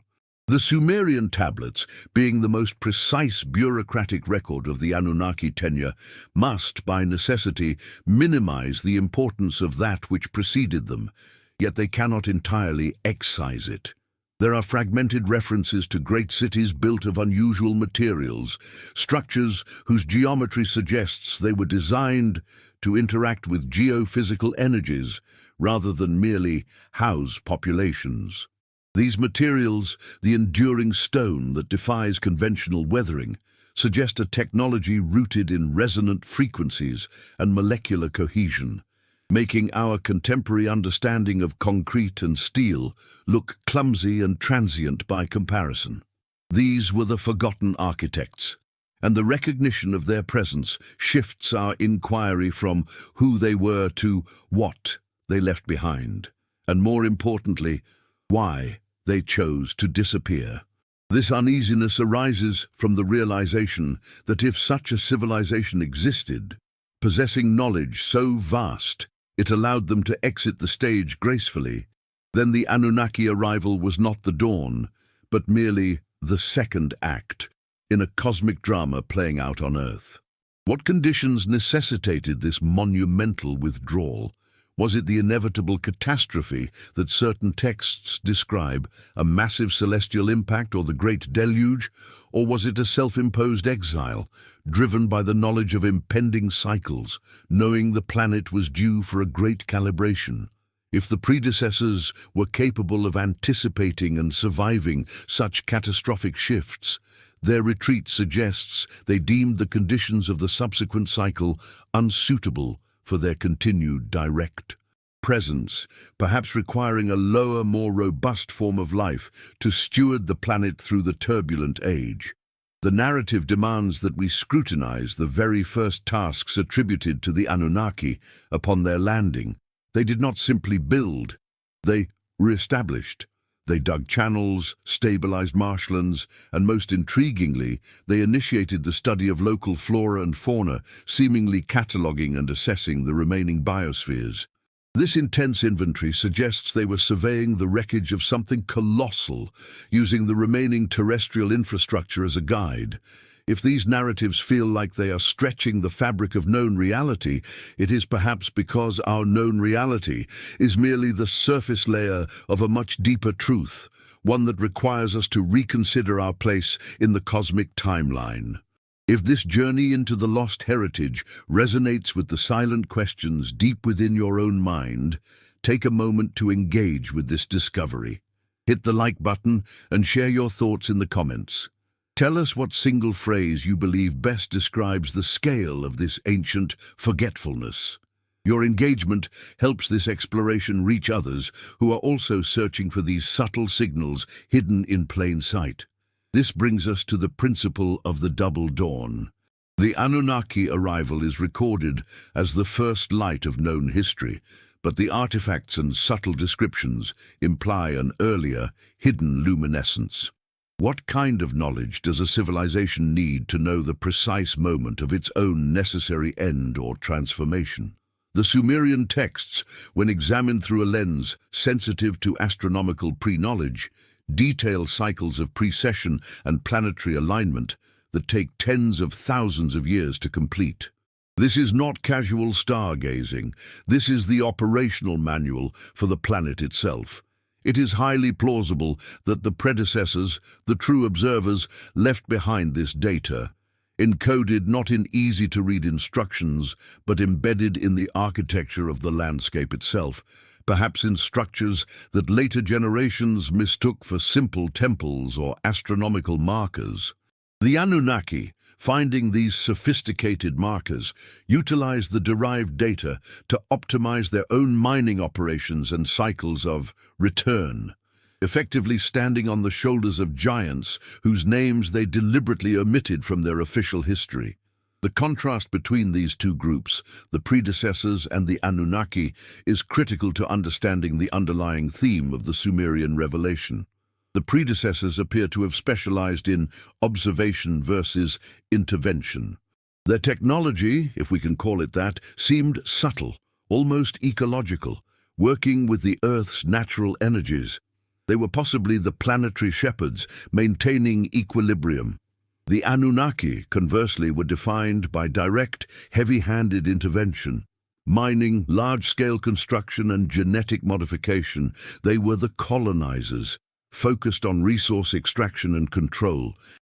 Speaker 1: The Sumerian tablets, being the most precise bureaucratic record of the Anunnaki tenure, must, by necessity, minimize the importance of that which preceded them, yet they cannot entirely excise it. There are fragmented references to great cities built of unusual materials, structures whose geometry suggests they were designed to interact with geophysical energies rather than merely house populations. These materials, the enduring stone that defies conventional weathering, suggest a technology rooted in resonant frequencies and molecular cohesion, making our contemporary understanding of concrete and steel look clumsy and transient by comparison. These were the forgotten architects, and the recognition of their presence shifts our inquiry from who they were to what they left behind, and more importantly, why they chose to disappear. This uneasiness arises from the realization that if such a civilization existed, possessing knowledge so vast it allowed them to exit the stage gracefully, then the Anunnaki arrival was not the dawn, but merely the second act in a cosmic drama playing out on Earth. What conditions necessitated this monumental withdrawal? Was it the inevitable catastrophe that certain texts describe, a massive celestial impact or the great deluge? Or was it a self-imposed exile, driven by the knowledge of impending cycles, knowing the planet was due for a great calibration? If the predecessors were capable of anticipating and surviving such catastrophic shifts, their retreat suggests they deemed the conditions of the subsequent cycle unsuitable for their continued direct presence, perhaps requiring a lower, more robust form of life to steward the planet through the turbulent age. The narrative demands that we scrutinize the very first tasks attributed to the Anunnaki upon their landing. They did not simply build, they re-established. They dug channels, stabilized marshlands, and most intriguingly, they initiated the study of local flora and fauna, seemingly cataloging and assessing the remaining biospheres. This intense inventory suggests they were surveying the wreckage of something colossal, using the remaining terrestrial infrastructure as a guide. If these narratives feel like they are stretching the fabric of known reality, it is perhaps because our known reality is merely the surface layer of a much deeper truth, one that requires us to reconsider our place in the cosmic timeline. If this journey into the lost heritage resonates with the silent questions deep within your own mind, take a moment to engage with this discovery. Hit the like button and share your thoughts in the comments. Tell us what single phrase you believe best describes the scale of this ancient forgetfulness. Your engagement helps this exploration reach others who are also searching for these subtle signals hidden in plain sight. This brings us to the principle of the double dawn. The Anunnaki arrival is recorded as the first light of known history, but the artifacts and subtle descriptions imply an earlier, hidden luminescence. What kind of knowledge does a civilization need to know the precise moment of its own necessary end or transformation? The Sumerian texts, when examined through a lens sensitive to astronomical pre-knowledge, detail cycles of precession and planetary alignment that take tens of thousands of years to complete. This is not casual stargazing. This is the operational manual for the planet itself. It is highly plausible that the predecessors, the true observers, left behind this data, encoded not in easy-to-read instructions, but embedded in the architecture of the landscape itself, perhaps in structures that later generations mistook for simple temples or astronomical markers. The Anunnaki, finding these sophisticated markers, utilized the derived data to optimize their own mining operations and cycles of return, effectively standing on the shoulders of giants whose names they deliberately omitted from their official history. The contrast between these two groups, the predecessors and the Anunnaki, is critical to understanding the underlying theme of the Sumerian revelation. The predecessors appear to have specialized in observation versus intervention. Their technology, if we can call it that, seemed subtle, almost ecological, working with the Earth's natural energies. They were possibly the planetary shepherds, maintaining equilibrium. The Anunnaki, conversely, were defined by direct, heavy-handed intervention. Mining, large-scale construction, and genetic modification, they were the colonizers, focused on resource extraction and control.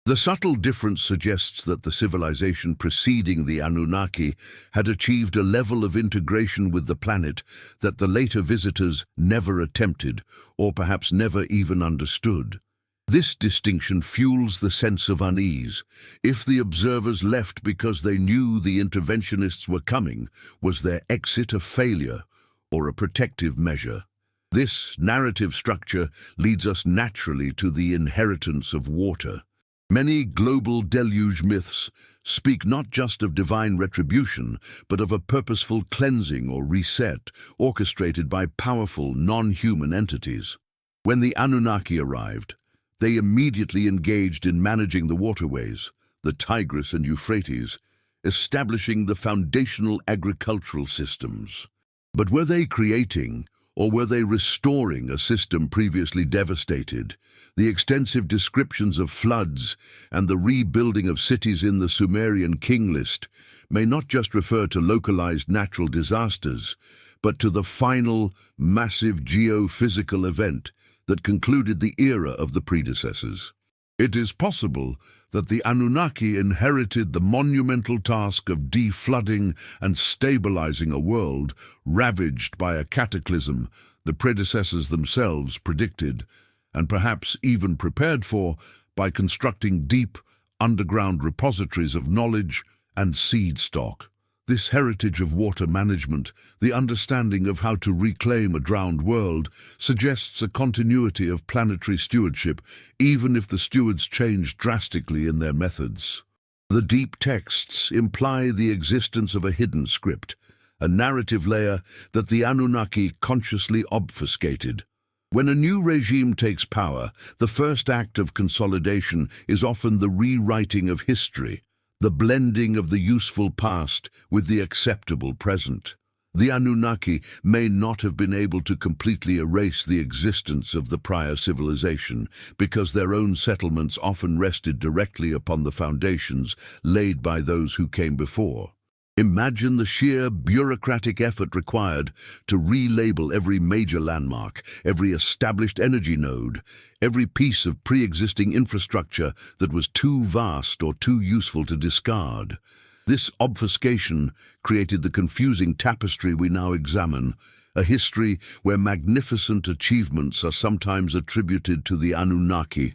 Speaker 1: The subtle difference suggests that the civilization preceding the Anunnaki had achieved a level of integration with the planet that the later visitors never attempted, or perhaps never even understood. This distinction fuels the sense of unease. If the observers left because they knew the interventionists were coming, was their exit a failure or a protective measure? This narrative structure leads us naturally to the inheritance of water. Many global deluge myths speak not just of divine retribution, but of a purposeful cleansing or reset orchestrated by powerful, non-human entities. When the Anunnaki arrived, they immediately engaged in managing the waterways, the Tigris and Euphrates, establishing the foundational agricultural systems. But were they creating, or were they restoring a system previously devastated? The extensive descriptions of floods and the rebuilding of cities in the Sumerian king list may not just refer to localized natural disasters, but to the final, massive geophysical event that concluded the era of the predecessors. It is possible that the Anunnaki inherited the monumental task of deflooding and stabilizing a world ravaged by a cataclysm the predecessors themselves predicted, and perhaps even prepared for, by constructing deep, underground repositories of knowledge and seed stock. This heritage of water management, the understanding of how to reclaim a drowned world, suggests a continuity of planetary stewardship, even if the stewards changed drastically in their methods. The deep texts imply the existence of a hidden script, a narrative layer that the Anunnaki consciously obfuscated. When a new regime takes power, the first act of consolidation is often the rewriting of history, the blending of the useful past with the acceptable present. The Anunnaki may not have been able to completely erase the existence of the prior civilization because their own settlements often rested directly upon the foundations laid by those who came before. Imagine the sheer bureaucratic effort required to relabel every major landmark, every established energy node, every piece of pre-existing infrastructure that was too vast or too useful to discard. This obfuscation created the confusing tapestry we now examine, a history where magnificent achievements are sometimes attributed to the Anunnaki,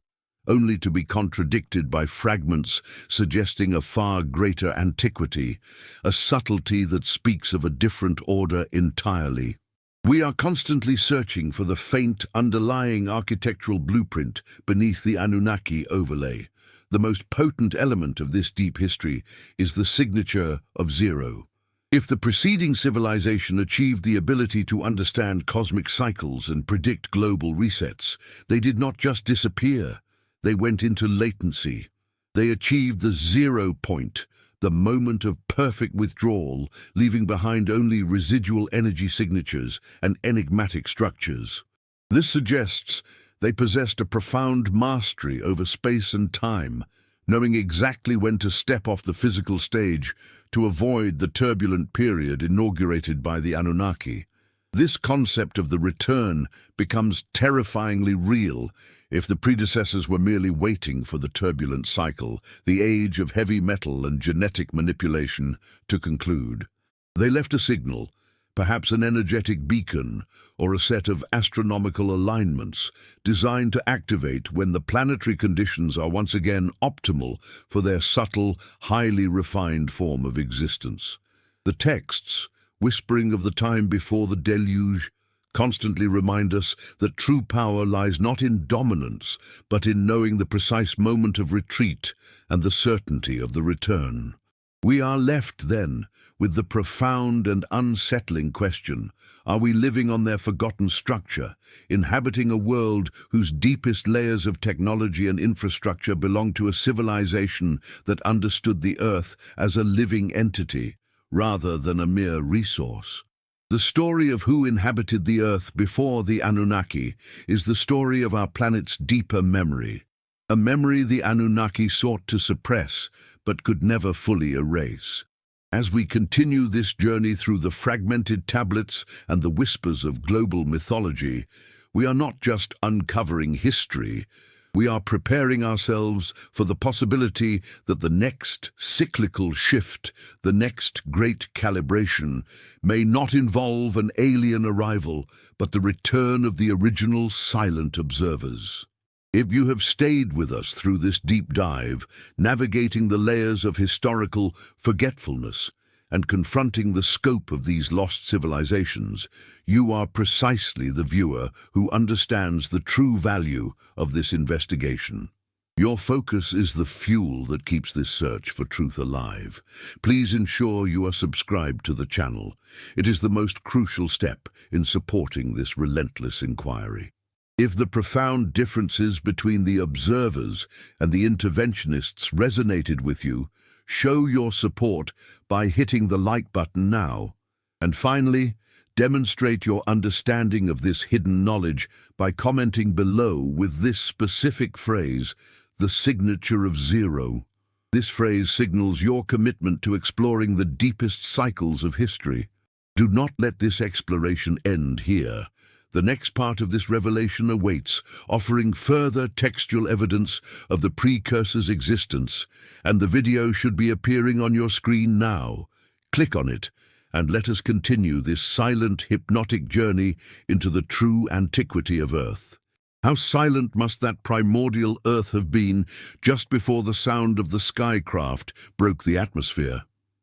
Speaker 1: only to be contradicted by fragments suggesting a far greater antiquity, a subtlety that speaks of a different order entirely. We are constantly searching for the faint underlying architectural blueprint beneath the Anunnaki overlay. The most potent element of this deep history is the signature of zero. If the preceding civilization achieved the ability to understand cosmic cycles and predict global resets, they did not just disappear. They went into latency. They achieved the 0 point, the moment of perfect withdrawal, leaving behind only residual energy signatures and enigmatic structures. This suggests they possessed a profound mastery over space and time, knowing exactly when to step off the physical stage to avoid the turbulent period inaugurated by the Anunnaki. This concept of the return becomes terrifyingly real if the predecessors were merely waiting for the turbulent cycle, the age of heavy metal and genetic manipulation, to conclude. They left a signal, perhaps an energetic beacon or a set of astronomical alignments designed to activate when the planetary conditions are once again optimal for their subtle, highly refined form of existence. The texts, whispering of the time before the deluge, constantly remind us that true power lies not in dominance, but in knowing the precise moment of retreat and the certainty of the return. We are left, then, with the profound and unsettling question: are we living on their forgotten structure, inhabiting a world whose deepest layers of technology and infrastructure belong to a civilization that understood the Earth as a living entity, rather than a mere resource? The story of who inhabited the Earth before the Anunnaki is the story of our planet's deeper memory, a memory the Anunnaki sought to suppress but could never fully erase. As we continue this journey through the fragmented tablets and the whispers of global mythology, we are not just uncovering history, We are preparing ourselves for the possibility that the next cyclical shift, the next great calibration, may not involve an alien arrival, but the return of the original silent observers. If you have stayed with us through this deep dive, navigating the layers of historical forgetfulness and confronting the scope of these lost civilizations, you are precisely the viewer who understands the true value of this investigation. Your focus is the fuel that keeps this search for truth alive. Please ensure you are subscribed to the channel. It is the most crucial step in supporting this relentless inquiry. If the profound differences between the observers and the interventionists resonated with you, show your support by hitting the like button now. And finally, demonstrate your understanding of this hidden knowledge by commenting below with this specific phrase, the signature of zero. This phrase signals your commitment to exploring the deepest cycles of history. Do not let this exploration end here. The next part of this revelation awaits, offering further textual evidence of the precursor's existence, and the video should be appearing on your screen now. Click on it, and let us continue this silent, hypnotic journey into the true antiquity of Earth. How silent must that primordial Earth have been just before the sound of the skycraft broke the atmosphere?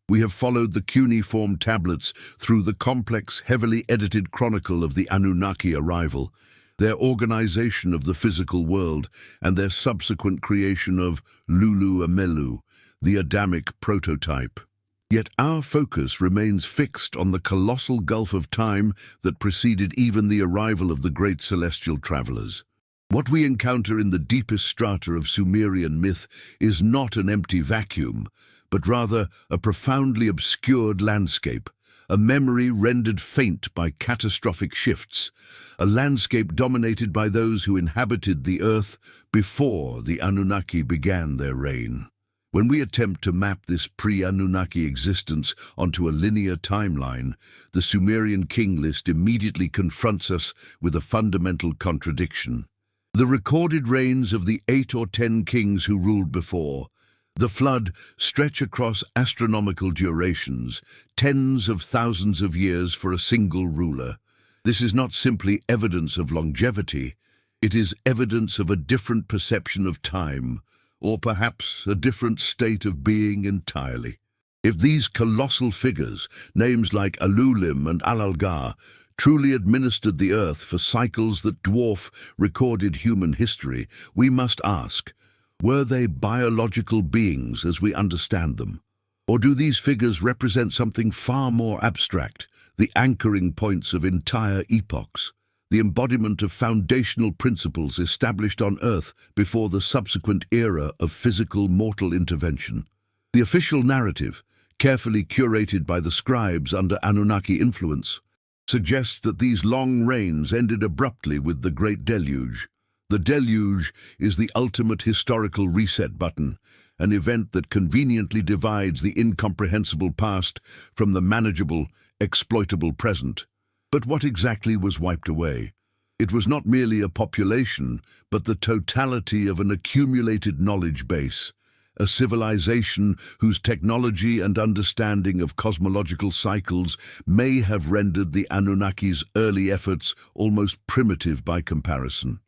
Speaker 1: We have followed the cuneiform tablets through the complex, heavily edited chronicle of the Anunnaki arrival, their organization of the physical world, and their subsequent creation of Lulu Amelu, the Adamic prototype. Yet our focus remains fixed on the colossal gulf of time that preceded even the arrival of the great celestial travelers. What we encounter in the deepest strata of Sumerian myth is not an empty vacuum, but rather a profoundly obscured landscape, a memory rendered faint by catastrophic shifts, a landscape dominated by those who inhabited the earth before the Anunnaki began their reign. When we attempt to map this pre-Anunnaki existence onto a linear timeline, the Sumerian king list immediately confronts us with a fundamental contradiction. The recorded reigns of the 8 or 10 kings who ruled before the flood stretch across astronomical durations, tens of thousands of years for a single ruler. This is not simply evidence of longevity, it is evidence of a different perception of time, or perhaps a different state of being entirely. If these colossal figures, names like Alulim and Alalgar, truly administered the earth for cycles that dwarf recorded human history, we must ask, were they biological beings as we understand them? Or do these figures represent something far more abstract, the anchoring points of entire epochs, the embodiment of foundational principles established on Earth before the subsequent era of physical mortal intervention? The official narrative, carefully curated by the scribes under Anunnaki influence, suggests that these long reigns ended abruptly with the Great Deluge. The deluge is the ultimate historical reset button, an event that conveniently divides the incomprehensible past from the manageable, exploitable present. But what exactly was wiped away? It was not merely a population, but the totality of an accumulated knowledge base, a civilization whose technology and understanding of cosmological cycles may have rendered the Anunnaki's early efforts almost primitive by comparison.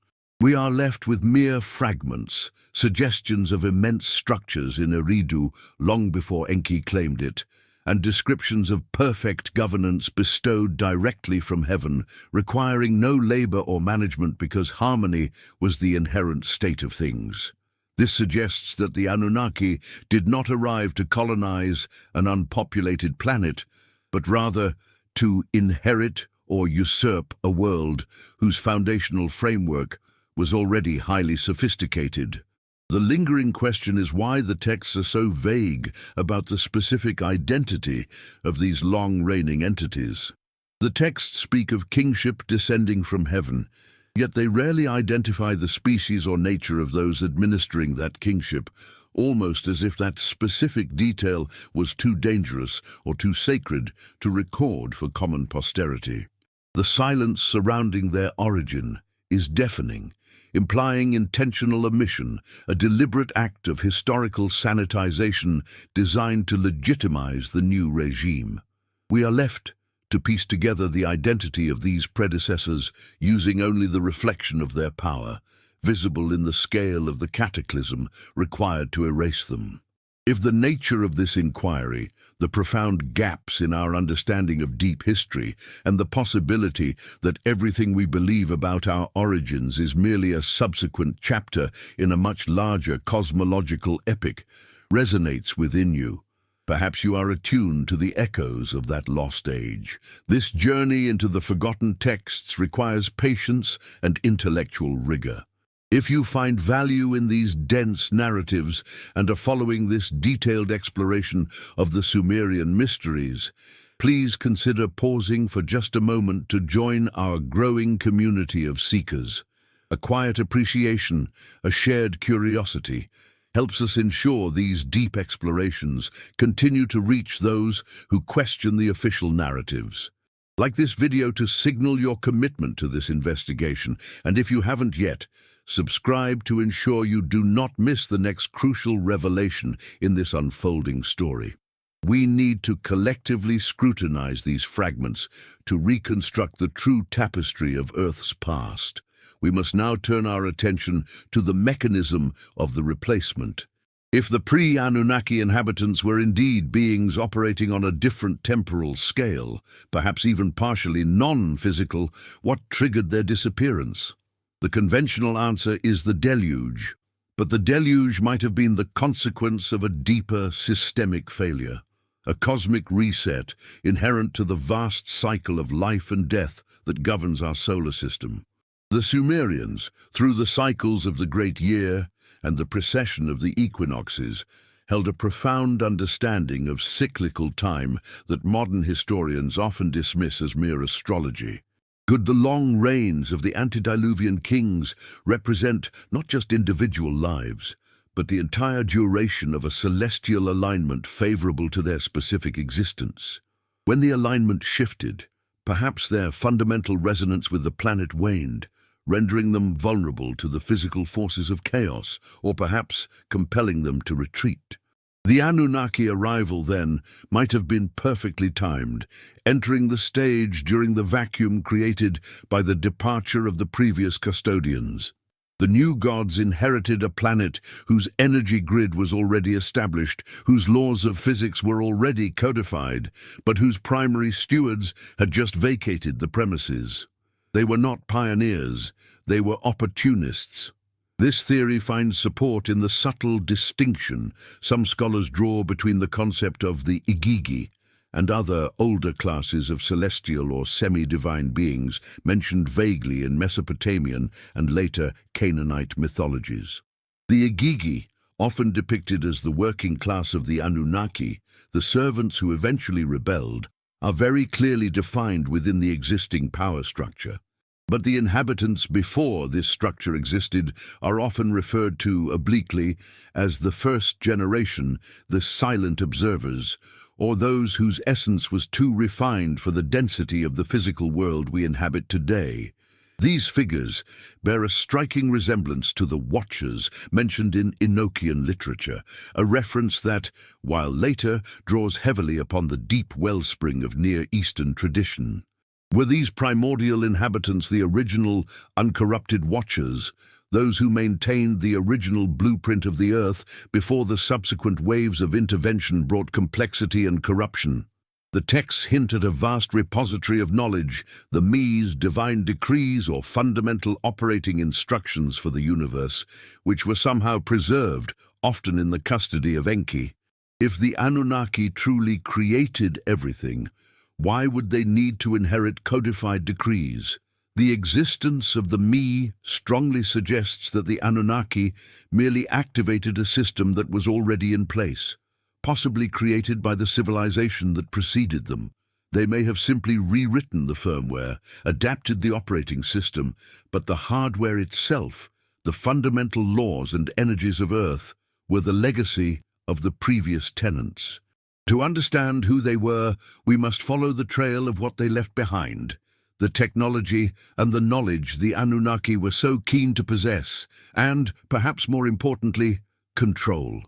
Speaker 1: We are left with mere fragments, suggestions of immense structures in Eridu long before Enki claimed it, and descriptions of perfect governance bestowed directly from heaven, requiring no labor or management because harmony was the inherent state of things. This suggests that the Anunnaki did not arrive to colonize an unpopulated planet, but rather to inherit or usurp a world whose foundational framework was already highly sophisticated. The lingering question is why the texts are so vague about the specific identity of these long-reigning entities. The texts speak of kingship descending from heaven, yet they rarely identify the species or nature of those administering that kingship, almost as if that specific detail was too dangerous or too sacred to record for common posterity. The silence surrounding their origin is deafening. implying intentional omission, a deliberate act of historical sanitization designed to legitimize the new regime. We are left to piece together the identity of these predecessors using only the reflection of their power, visible in the scale of the cataclysm required to erase them. If the nature of this inquiry, the profound gaps in our understanding of deep history, and the possibility that everything we believe about our origins is merely a subsequent chapter in a much larger cosmological epic, resonates within you, perhaps you are attuned to the echoes of that lost age. This journey into the forgotten texts requires patience and intellectual rigor. If you find value in these dense narratives and are following this detailed exploration of the Sumerian mysteries, please consider pausing for just a moment to join our growing community of seekers. A quiet appreciation, a shared curiosity, helps us ensure these deep explorations continue to reach those who question the official narratives. Like this video to signal your commitment to this investigation, and if you haven't yet, subscribe to ensure you do not miss the next crucial revelation in this unfolding story. We need to collectively scrutinize these fragments to reconstruct the true tapestry of Earth's past. We must now turn our attention to the mechanism of the replacement. If the pre-Anunnaki inhabitants were indeed beings operating on a different temporal scale, perhaps even partially non-physical, what triggered their disappearance? The conventional answer is the deluge, but the deluge might have been the consequence of a deeper systemic failure, a cosmic reset inherent to the vast cycle of life and death that governs our solar system. The Sumerians, through the cycles of the Great Year and the precession of the equinoxes, held a profound understanding of cyclical time that modern historians often dismiss as mere astrology. Could the long reigns of the antediluvian kings represent not just individual lives, but the entire duration of a celestial alignment favorable to their specific existence? When the alignment shifted, perhaps their fundamental resonance with the planet waned, rendering them vulnerable to the physical forces of chaos, or perhaps compelling them to retreat. The Anunnaki arrival, then, might have been perfectly timed, entering the stage during the vacuum created by the departure of the previous custodians. The new gods inherited a planet whose energy grid was already established, whose laws of physics were already codified, but whose primary stewards had just vacated the premises. They were not pioneers, they were opportunists. This theory finds support in the subtle distinction some scholars draw between the concept of the Igigi and other older classes of celestial or semi-divine beings mentioned vaguely in Mesopotamian and later Canaanite mythologies. The Igigi, often depicted as the working class of the Anunnaki, the servants who eventually rebelled, are very clearly defined within the existing power structure. But the inhabitants before this structure existed are often referred to obliquely as the first generation, the silent observers, or those whose essence was too refined for the density of the physical world we inhabit today. These figures bear a striking resemblance to the Watchers mentioned in Enochian literature, a reference that, while later, draws heavily upon the deep wellspring of Near Eastern tradition. Were these primordial inhabitants the original, uncorrupted Watchers, those who maintained the original blueprint of the Earth before the subsequent waves of intervention brought complexity and corruption? The texts hint at a vast repository of knowledge, the Me's divine decrees or fundamental operating instructions for the universe, which were somehow preserved, often in the custody of Enki. If the Anunnaki truly created everything, why would they need to inherit codified decrees? The existence of the Me strongly suggests that the Anunnaki merely activated a system that was already in place, possibly created by the civilization that preceded them. They may have simply rewritten the firmware, adapted the operating system, but the hardware itself, the fundamental laws and energies of Earth, were the legacy of the previous tenants. To understand who they were, we must follow the trail of what they left behind. the technology and the knowledge the Anunnaki were so keen to possess, and, perhaps more importantly, control.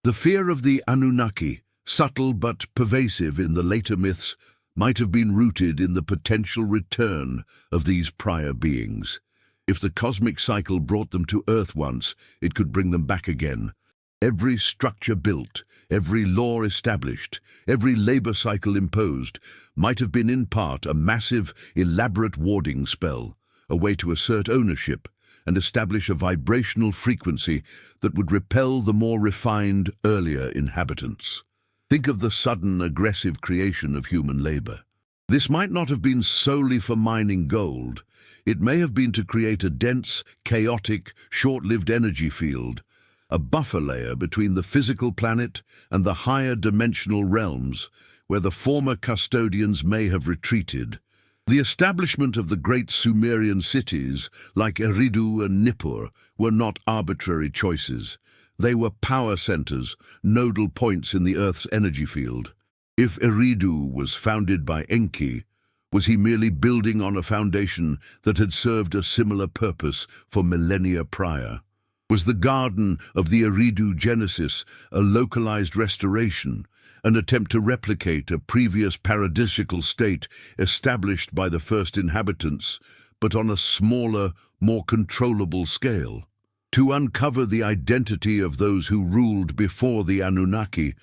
Speaker 1: The fear of the Anunnaki, subtle but pervasive in the later myths, might have been rooted in the potential return of these prior beings. If the cosmic cycle brought them to Earth once, it could bring them back again. Every structure built, every law established, every labor cycle imposed might have been in part a massive, elaborate warding spell, a way to assert ownership and establish a vibrational frequency that would repel the more refined, earlier inhabitants. Think of the sudden, aggressive creation of human labor. This might not have been solely for mining gold. It may have been to create a dense, chaotic, short-lived energy field, a buffer layer between the physical planet and the higher dimensional realms where the former custodians may have retreated. The establishment of the great Sumerian cities, like Eridu and Nippur, were not arbitrary choices. They were power centers, nodal points in the Earth's energy field. If Eridu was founded by Enki, was he merely building on a foundation that had served a similar purpose for millennia prior? Was the Garden of the Eridu Genesis a localized restoration, an attempt to replicate a previous paradisiacal state established by the first inhabitants, but on a smaller, more controllable scale? To uncover the identity of those who ruled before the Anunnaki,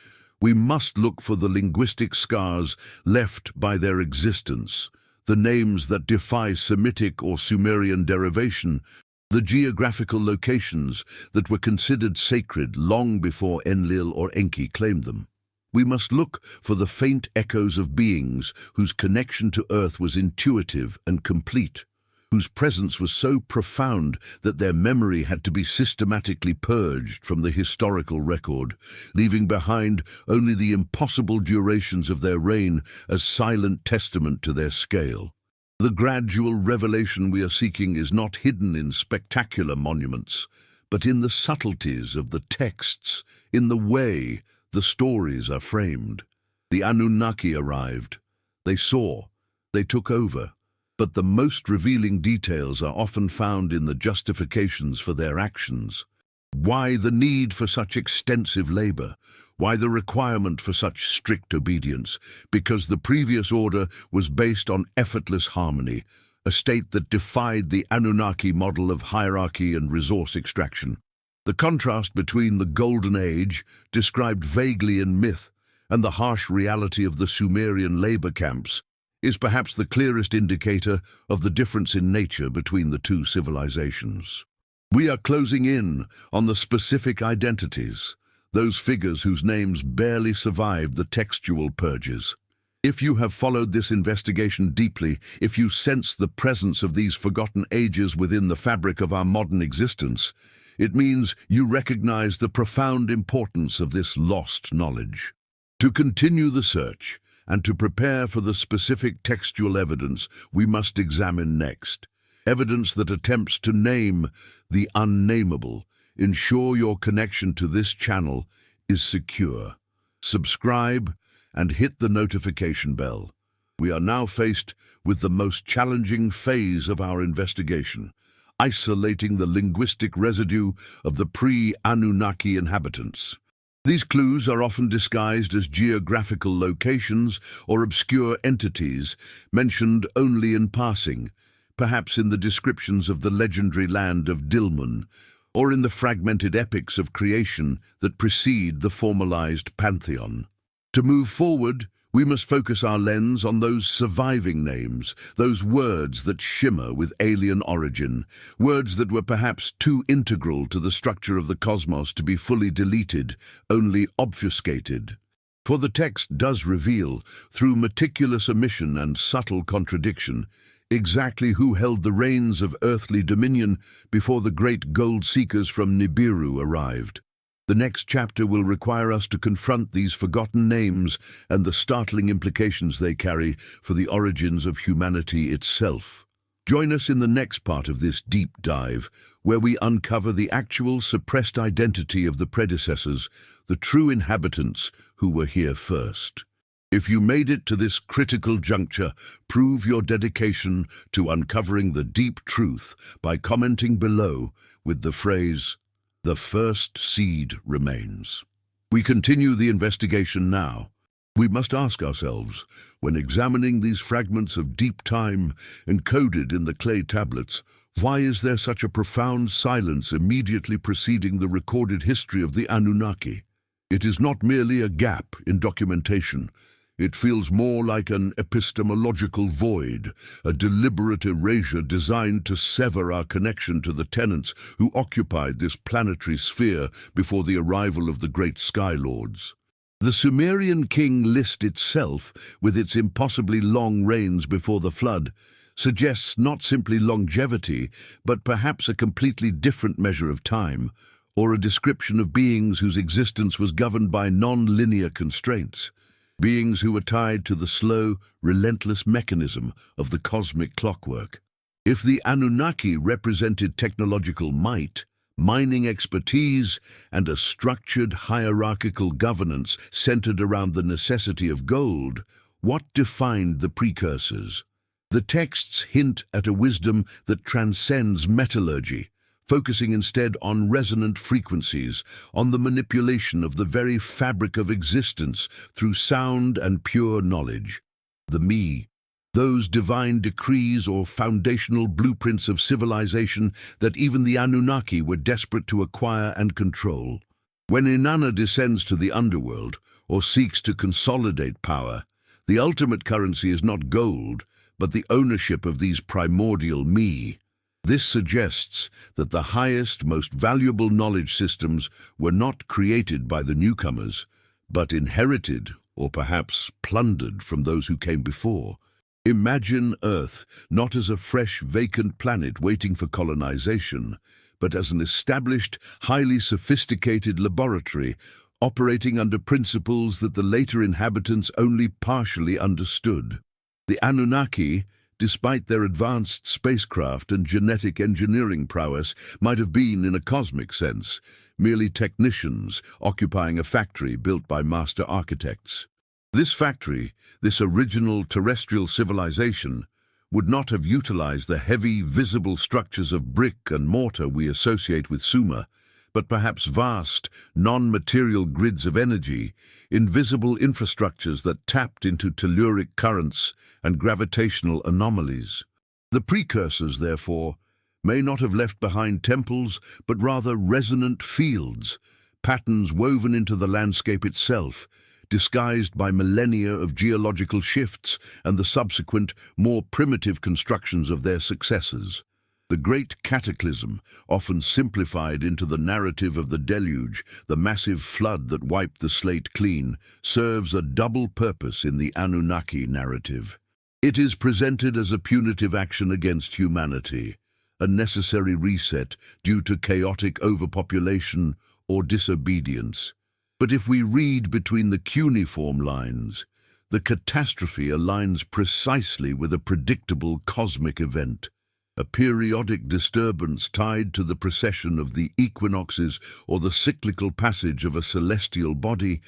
Speaker 1: we must look for the linguistic scars left by their existence, the names that defy Semitic or Sumerian derivation, the geographical locations that were considered sacred long before Enlil or Enki claimed them. We must look for the faint echoes of beings whose connection to Earth was intuitive and complete, whose presence was so profound that their memory had to be systematically purged from the historical record, leaving behind only the impossible durations of their reign as silent testament to their scale. The gradual revelation we are seeking is not hidden in spectacular monuments, but in the subtleties of the texts, in the way the stories are framed. The Anunnaki arrived. They saw. They took over. But the most revealing details are often found in the justifications for their actions. Why the need for such extensive labor? Why the requirement for such strict obedience? Because the previous order was based on effortless harmony, a state that defied the Anunnaki model of hierarchy and resource extraction. The contrast between the Golden Age, described vaguely in myth, and the harsh reality of the Sumerian labor camps is perhaps the clearest indicator of the difference in nature between the two civilizations. We are closing in on the specific identities, those figures whose names barely survived the textual purges. If you have followed this investigation deeply, if you sense the presence of these forgotten ages within the fabric of our modern existence, it means you recognize the profound importance of this lost knowledge. To continue the search, and to prepare for the specific textual evidence we must examine next, evidence that attempts to name the unnameable, ensure your connection to this channel is secure. Subscribe and hit the notification bell. We are now faced with the most challenging phase of our investigation, isolating the linguistic residue of the pre-Anunnaki inhabitants. These clues are often disguised as geographical locations or obscure entities mentioned only in passing, perhaps in the descriptions of the legendary land of Dilmun, or in the fragmented epics of creation that precede the formalized pantheon. To move forward, we must focus our lens on those surviving names, those words that shimmer with alien origin, words that were perhaps too integral to the structure of the cosmos to be fully deleted, only obfuscated. For the text does reveal, through meticulous omission and subtle contradiction, exactly who held the reins of earthly dominion before the great gold seekers from Nibiru arrived. The next chapter will require us to confront these forgotten names and the startling implications they carry for the origins of humanity itself. Join us in the next part of this deep dive, where we uncover the actual suppressed identity of the predecessors, the true inhabitants who were here first. If you made it to this critical juncture, prove your dedication to uncovering the deep truth by commenting below with the phrase, "The first seed remains." We continue the investigation now. We must ask ourselves, when examining these fragments of deep time encoded in the clay tablets, why is there such a profound silence immediately preceding the recorded history of the Anunnaki? It is not merely a gap in documentation. It feels more like an epistemological void, a deliberate erasure designed to sever our connection to the tenants who occupied this planetary sphere before the arrival of the great Sky Lords. The Sumerian king list itself, with its impossibly long reigns before the flood, suggests not simply longevity, but perhaps a completely different measure of time, or a description of beings whose existence was governed by non-linear constraints. Beings who were tied to the slow, relentless mechanism of the cosmic clockwork. If the Anunnaki represented technological might, mining expertise, and a structured hierarchical governance centered around the necessity of gold, what defined the precursors? The texts hint at a wisdom that transcends metallurgy, focusing instead on resonant frequencies, on the manipulation of the very fabric of existence through sound and pure knowledge. The me, those divine decrees or foundational blueprints of civilization that even the Anunnaki were desperate to acquire and control. When Inanna descends to the underworld or seeks to consolidate power, the ultimate currency is not gold, but the ownership of these primordial me. This suggests that the highest, most valuable knowledge systems were not created by the newcomers, but inherited or perhaps plundered from those who came before. Imagine Earth not as a fresh, vacant planet waiting for colonization, but as an established, highly sophisticated laboratory operating under principles that the later inhabitants only partially understood. The Anunnaki, despite their advanced spacecraft and genetic engineering prowess, might have been, in a cosmic sense, merely technicians occupying a factory built by master architects. This factory, this original terrestrial civilization, would not have utilized the heavy, visible structures of brick and mortar we associate with Sumer, but perhaps vast, non-material grids of energy, invisible infrastructures that tapped into telluric currents and gravitational anomalies. The precursors, therefore, may not have left behind temples, but rather resonant fields, patterns woven into the landscape itself, disguised by millennia of geological shifts and the subsequent, more primitive constructions of their successors. The great cataclysm, often simplified into the narrative of the deluge, the massive flood that wiped the slate clean, serves a double purpose in the Anunnaki narrative. It is presented as a punitive action against humanity, a necessary reset due to chaotic overpopulation or disobedience. But if we read between the cuneiform lines, the catastrophe aligns precisely with a predictable cosmic event. A periodic disturbance tied to the precession of the equinoxes or the cyclical passage of a celestial body,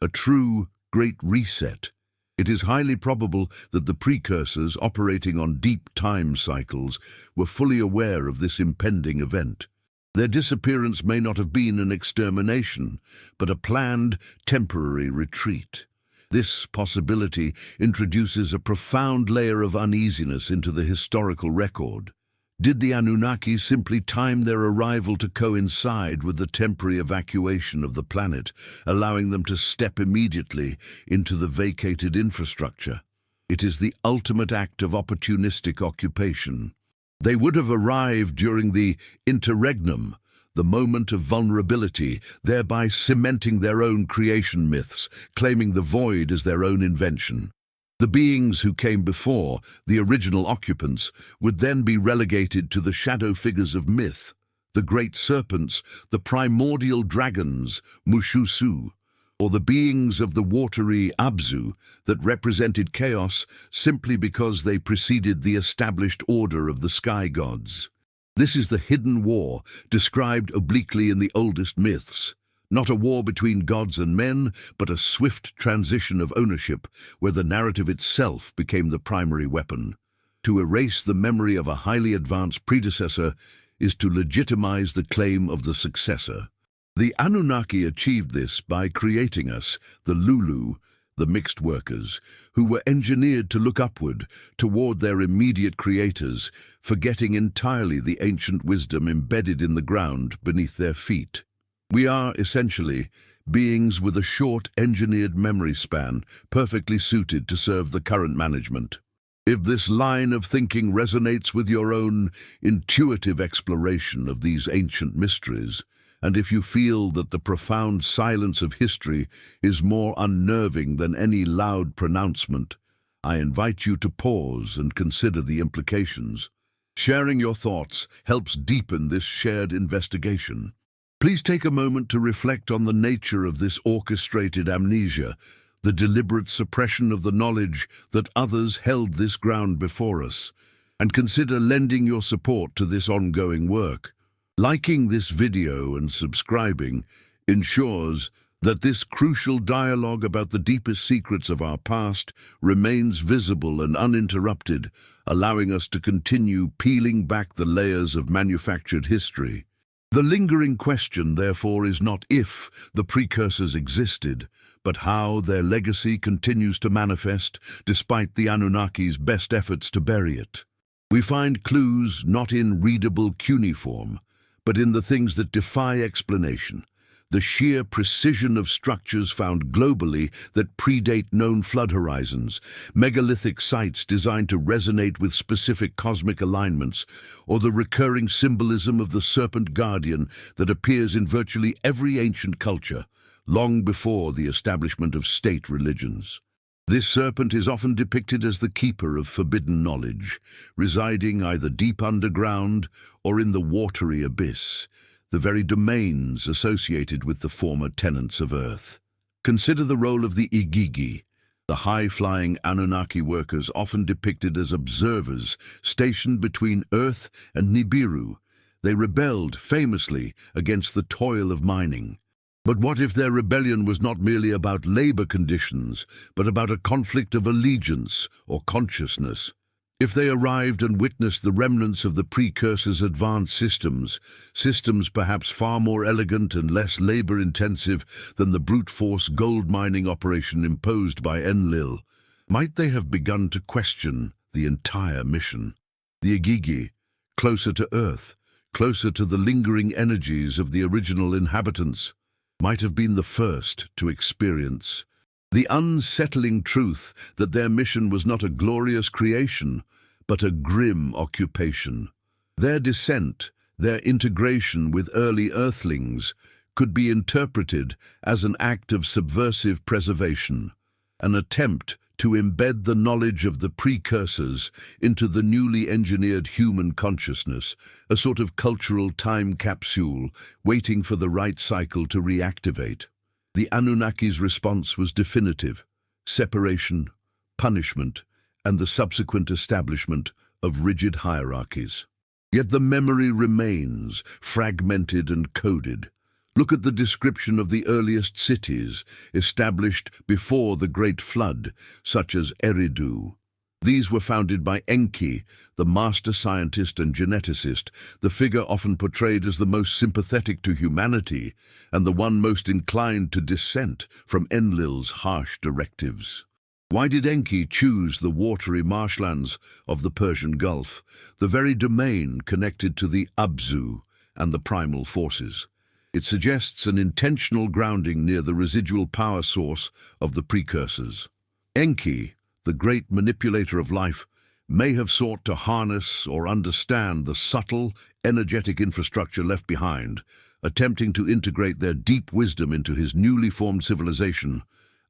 Speaker 1: a true great reset. It is highly probable that the precursors operating on deep time cycles were fully aware of this impending event. Their disappearance may not have been an extermination, but a planned, temporary retreat. This possibility introduces a profound layer of uneasiness into the historical record. Did the Anunnaki simply time their arrival to coincide with the temporary evacuation of the planet, allowing them to step immediately into the vacated infrastructure? It is the ultimate act of opportunistic occupation. They would have arrived during the interregnum, the moment of vulnerability, thereby cementing their own creation myths, claiming the void as their own invention. The beings who came before, the original occupants, would then be relegated to the shadow figures of myth, the great serpents, the primordial dragons, Mushusu, or the beings of the watery Abzu that represented chaos simply because they preceded the established order of the sky gods. This is the hidden war described obliquely in the oldest myths, Not a war between gods and men, but a swift transition of ownership where the narrative itself became the primary weapon. To erase the memory of a highly advanced predecessor is to legitimize the claim of the successor. The Anunnaki achieved this by creating us, the Lulu, the mixed workers, who were engineered to look upward, toward their immediate creators, forgetting entirely the ancient wisdom embedded in the ground beneath their feet. We are, essentially, beings with a short engineered memory span, perfectly suited to serve the current management. If this line of thinking resonates with your own intuitive exploration of these ancient mysteries, and if you feel that the profound silence of history is more unnerving than any loud pronouncement, I invite you to pause and consider the implications. Sharing your thoughts helps deepen this shared investigation. Please take a moment to reflect on the nature of this orchestrated amnesia, the deliberate suppression of the knowledge that others held this ground before us, and consider lending your support to this ongoing work. Liking this video and subscribing ensures that this crucial dialogue about the deepest secrets of our past remains visible and uninterrupted, allowing us to continue peeling back the layers of manufactured history. The lingering question, therefore, is not if the precursors existed, but how their legacy continues to manifest despite the Anunnaki's best efforts to bury it. We find clues not in readable cuneiform, but in the things that defy explanation, the sheer precision of structures found globally that predate known flood horizons, megalithic sites designed to resonate with specific cosmic alignments, or the recurring symbolism of the serpent guardian that appears in virtually every ancient culture, long before the establishment of state religions. This serpent is often depicted as the keeper of forbidden knowledge, residing either deep underground or in the watery abyss, the very domains associated with the former tenants of Earth. Consider the role of the Igigi, the high-flying Anunnaki workers often depicted as observers stationed between Earth and Nibiru. They rebelled famously against the toil of mining. But what if their rebellion was not merely about labor conditions, but about a conflict of allegiance or consciousness? If they arrived and witnessed the remnants of the precursors' advanced systems perhaps far more elegant and less labor-intensive than the brute-force gold mining operation imposed by Enlil, might they have begun to question the entire mission? The Igigi, closer to Earth, closer to the lingering energies of the original inhabitants, might have been the first to experience the unsettling truth that their mission was not a glorious creation, but a grim occupation. Their descent, their integration with early Earthlings, could be interpreted as an act of subversive preservation, an attempt to embed the knowledge of the precursors into the newly engineered human consciousness, a sort of cultural time capsule waiting for the right cycle to reactivate. The Anunnaki's response was definitive: separation, punishment, and the subsequent establishment of rigid hierarchies. Yet the memory remains, fragmented and coded. Look at the description of the earliest cities established before the Great Flood, such as Eridu. These were founded by Enki, the master scientist and geneticist, the figure often portrayed as the most sympathetic to humanity and the one most inclined to dissent from Enlil's harsh directives. Why did Enki choose the watery marshlands of the Persian Gulf, the very domain connected to the Abzu and the primal forces? It suggests an intentional grounding near the residual power source of the precursors. Enki, the great manipulator of life, may have sought to harness or understand the subtle, energetic infrastructure left behind, attempting to integrate their deep wisdom into his newly formed civilization,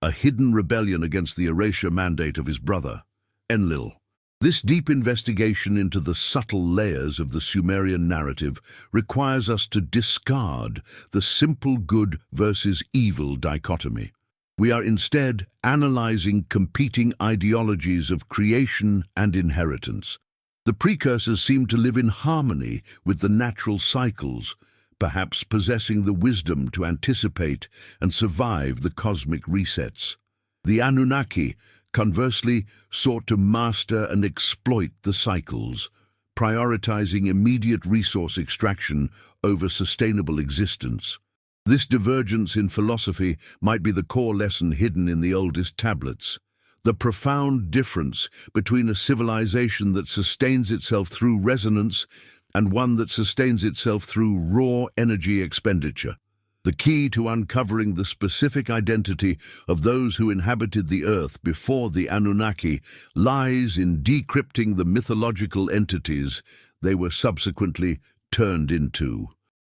Speaker 1: a hidden rebellion against the erasure mandate of his brother, Enlil. This deep investigation into the subtle layers of the Sumerian narrative requires us to discard the simple good versus evil dichotomy. We are instead analyzing competing ideologies of creation and inheritance. The precursors seem to live in harmony with the natural cycles, perhaps possessing the wisdom to anticipate and survive the cosmic resets. The Anunnaki, conversely, sought to master and exploit the cycles, prioritizing immediate resource extraction over sustainable existence. This divergence in philosophy might be the core lesson hidden in the oldest tablets. The profound difference between a civilization that sustains itself through resonance and one that sustains itself through raw energy expenditure. The key to uncovering the specific identity of those who inhabited the earth before the Anunnaki lies in decrypting the mythological entities they were subsequently turned into.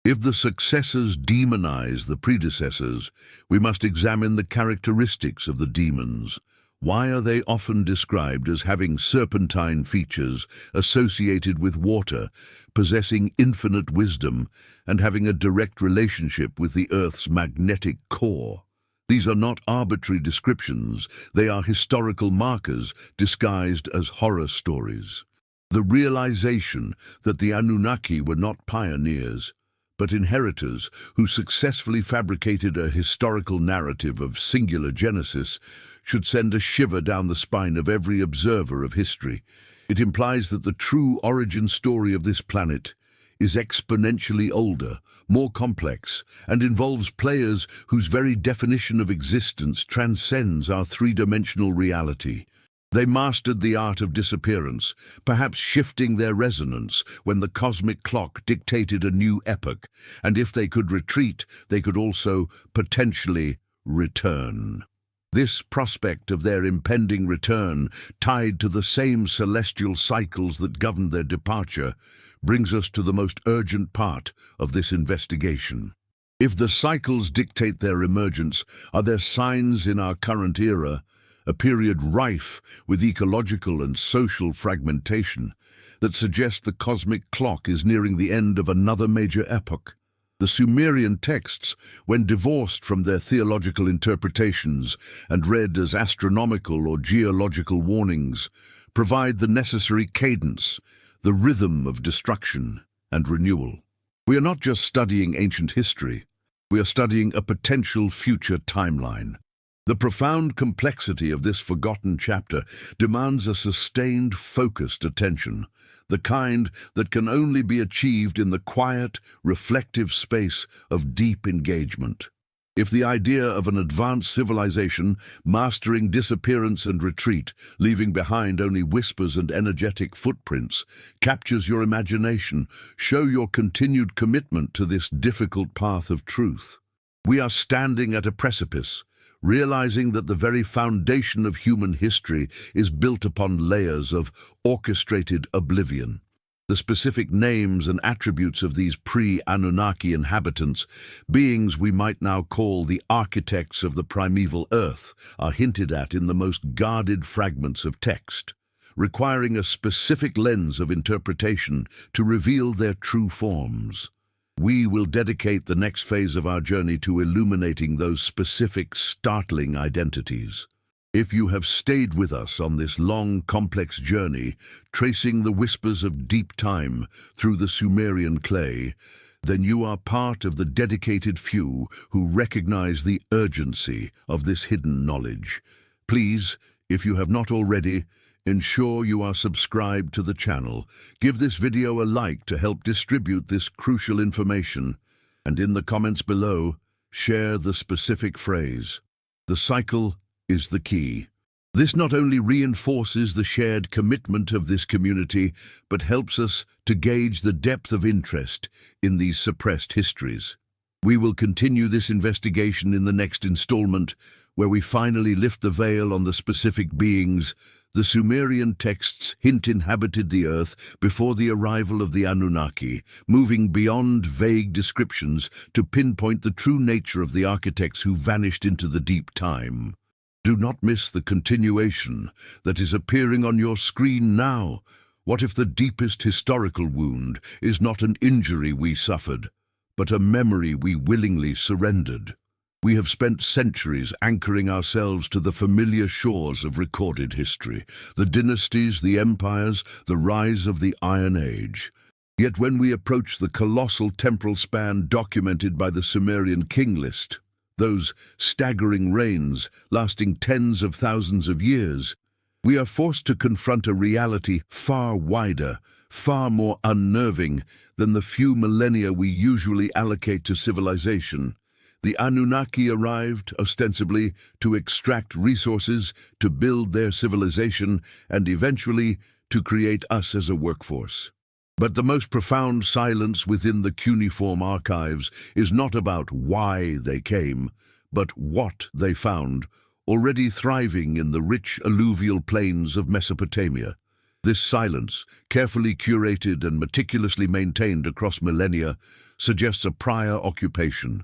Speaker 1: If the successors demonize the predecessors, we must examine the characteristics of the demons. Why are they often described as having serpentine features associated with water, possessing infinite wisdom, and having a direct relationship with the Earth's magnetic core? These are not arbitrary descriptions, they are historical markers disguised as horror stories. The realization that the Anunnaki were not pioneers, but inheritors who successfully fabricated a historical narrative of singular genesis should send a shiver down the spine of every observer of history. It implies that the true origin story of this planet is exponentially older, more complex, and involves players whose very definition of existence transcends our three-dimensional reality. They mastered the art of disappearance, perhaps shifting their resonance when the cosmic clock dictated a new epoch, and if they could retreat, they could also potentially return. This prospect of their impending return, tied to the same celestial cycles that governed their departure, brings us to the most urgent part of this investigation. If the cycles dictate their emergence, are there signs in our current era, a period rife with ecological and social fragmentation, that suggest the cosmic clock is nearing the end of another major epoch? The Sumerian texts, when divorced from their theological interpretations and read as astronomical or geological warnings, provide the necessary cadence, the rhythm of destruction and renewal. We are not just studying ancient history, we are studying a potential future timeline. The profound complexity of this forgotten chapter demands a sustained, focused attention, the kind that can only be achieved in the quiet, reflective space of deep engagement. If the idea of an advanced civilization mastering disappearance and retreat, leaving behind only whispers and energetic footprints, captures your imagination, show your continued commitment to this difficult path of truth. We are standing at a precipice, realizing that the very foundation of human history is built upon layers of orchestrated oblivion. The specific names and attributes of these pre-Anunnaki inhabitants, beings we might now call the architects of the primeval earth, are hinted at in the most guarded fragments of text, requiring a specific lens of interpretation to reveal their true forms. We will dedicate the next phase of our journey to illuminating those specific, startling identities. If you have stayed with us on this long, complex journey, tracing the whispers of deep time through the Sumerian clay, then you are part of the dedicated few who recognize the urgency of this hidden knowledge. Please, if you have not already, ensure you are subscribed to the channel. Give this video a like to help distribute this crucial information, and in the comments below, share the specific phrase. The cycle is the key. This not only reinforces the shared commitment of this community, but helps us to gauge the depth of interest in these suppressed histories. We will continue this investigation in the next installment, where we finally lift the veil on the specific beings the Sumerian texts hint inhabited the earth before the arrival of the Anunnaki, moving beyond vague descriptions to pinpoint the true nature of the architects who vanished into the deep time. Do not miss the continuation that is appearing on your screen now. What if the deepest historical wound is not an injury we suffered, but a memory we willingly surrendered? We have spent centuries anchoring ourselves to the familiar shores of recorded history, the dynasties, the empires, the rise of the Iron Age. Yet when we approach the colossal temporal span documented by the Sumerian king list, those staggering reigns lasting tens of thousands of years, we are forced to confront a reality far wider, far more unnerving than the few millennia we usually allocate to civilization. The Anunnaki arrived, ostensibly, to extract resources, to build their civilization, and eventually to create us as a workforce. But the most profound silence within the cuneiform archives is not about why they came, but what they found, already thriving in the rich alluvial plains of Mesopotamia. This silence, carefully curated and meticulously maintained across millennia, suggests a prior occupation.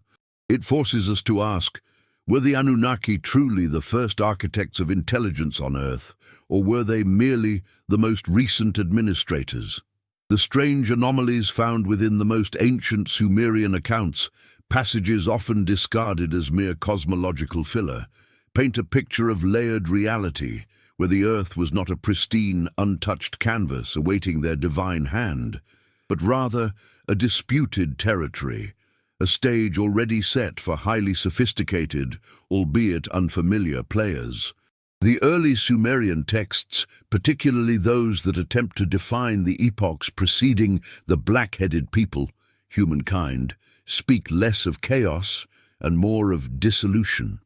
Speaker 1: It forces us to ask, were the Anunnaki truly the first architects of intelligence on Earth, or were they merely the most recent administrators? The strange anomalies found within the most ancient Sumerian accounts, passages often discarded as mere cosmological filler, paint a picture of layered reality, where the Earth was not a pristine, untouched canvas awaiting their divine hand, but rather a disputed territory, a stage already set for highly sophisticated, albeit unfamiliar players. The early Sumerian texts, particularly those that attempt to define the epochs preceding the black-headed people, humankind, speak less of chaos and more of dissolution.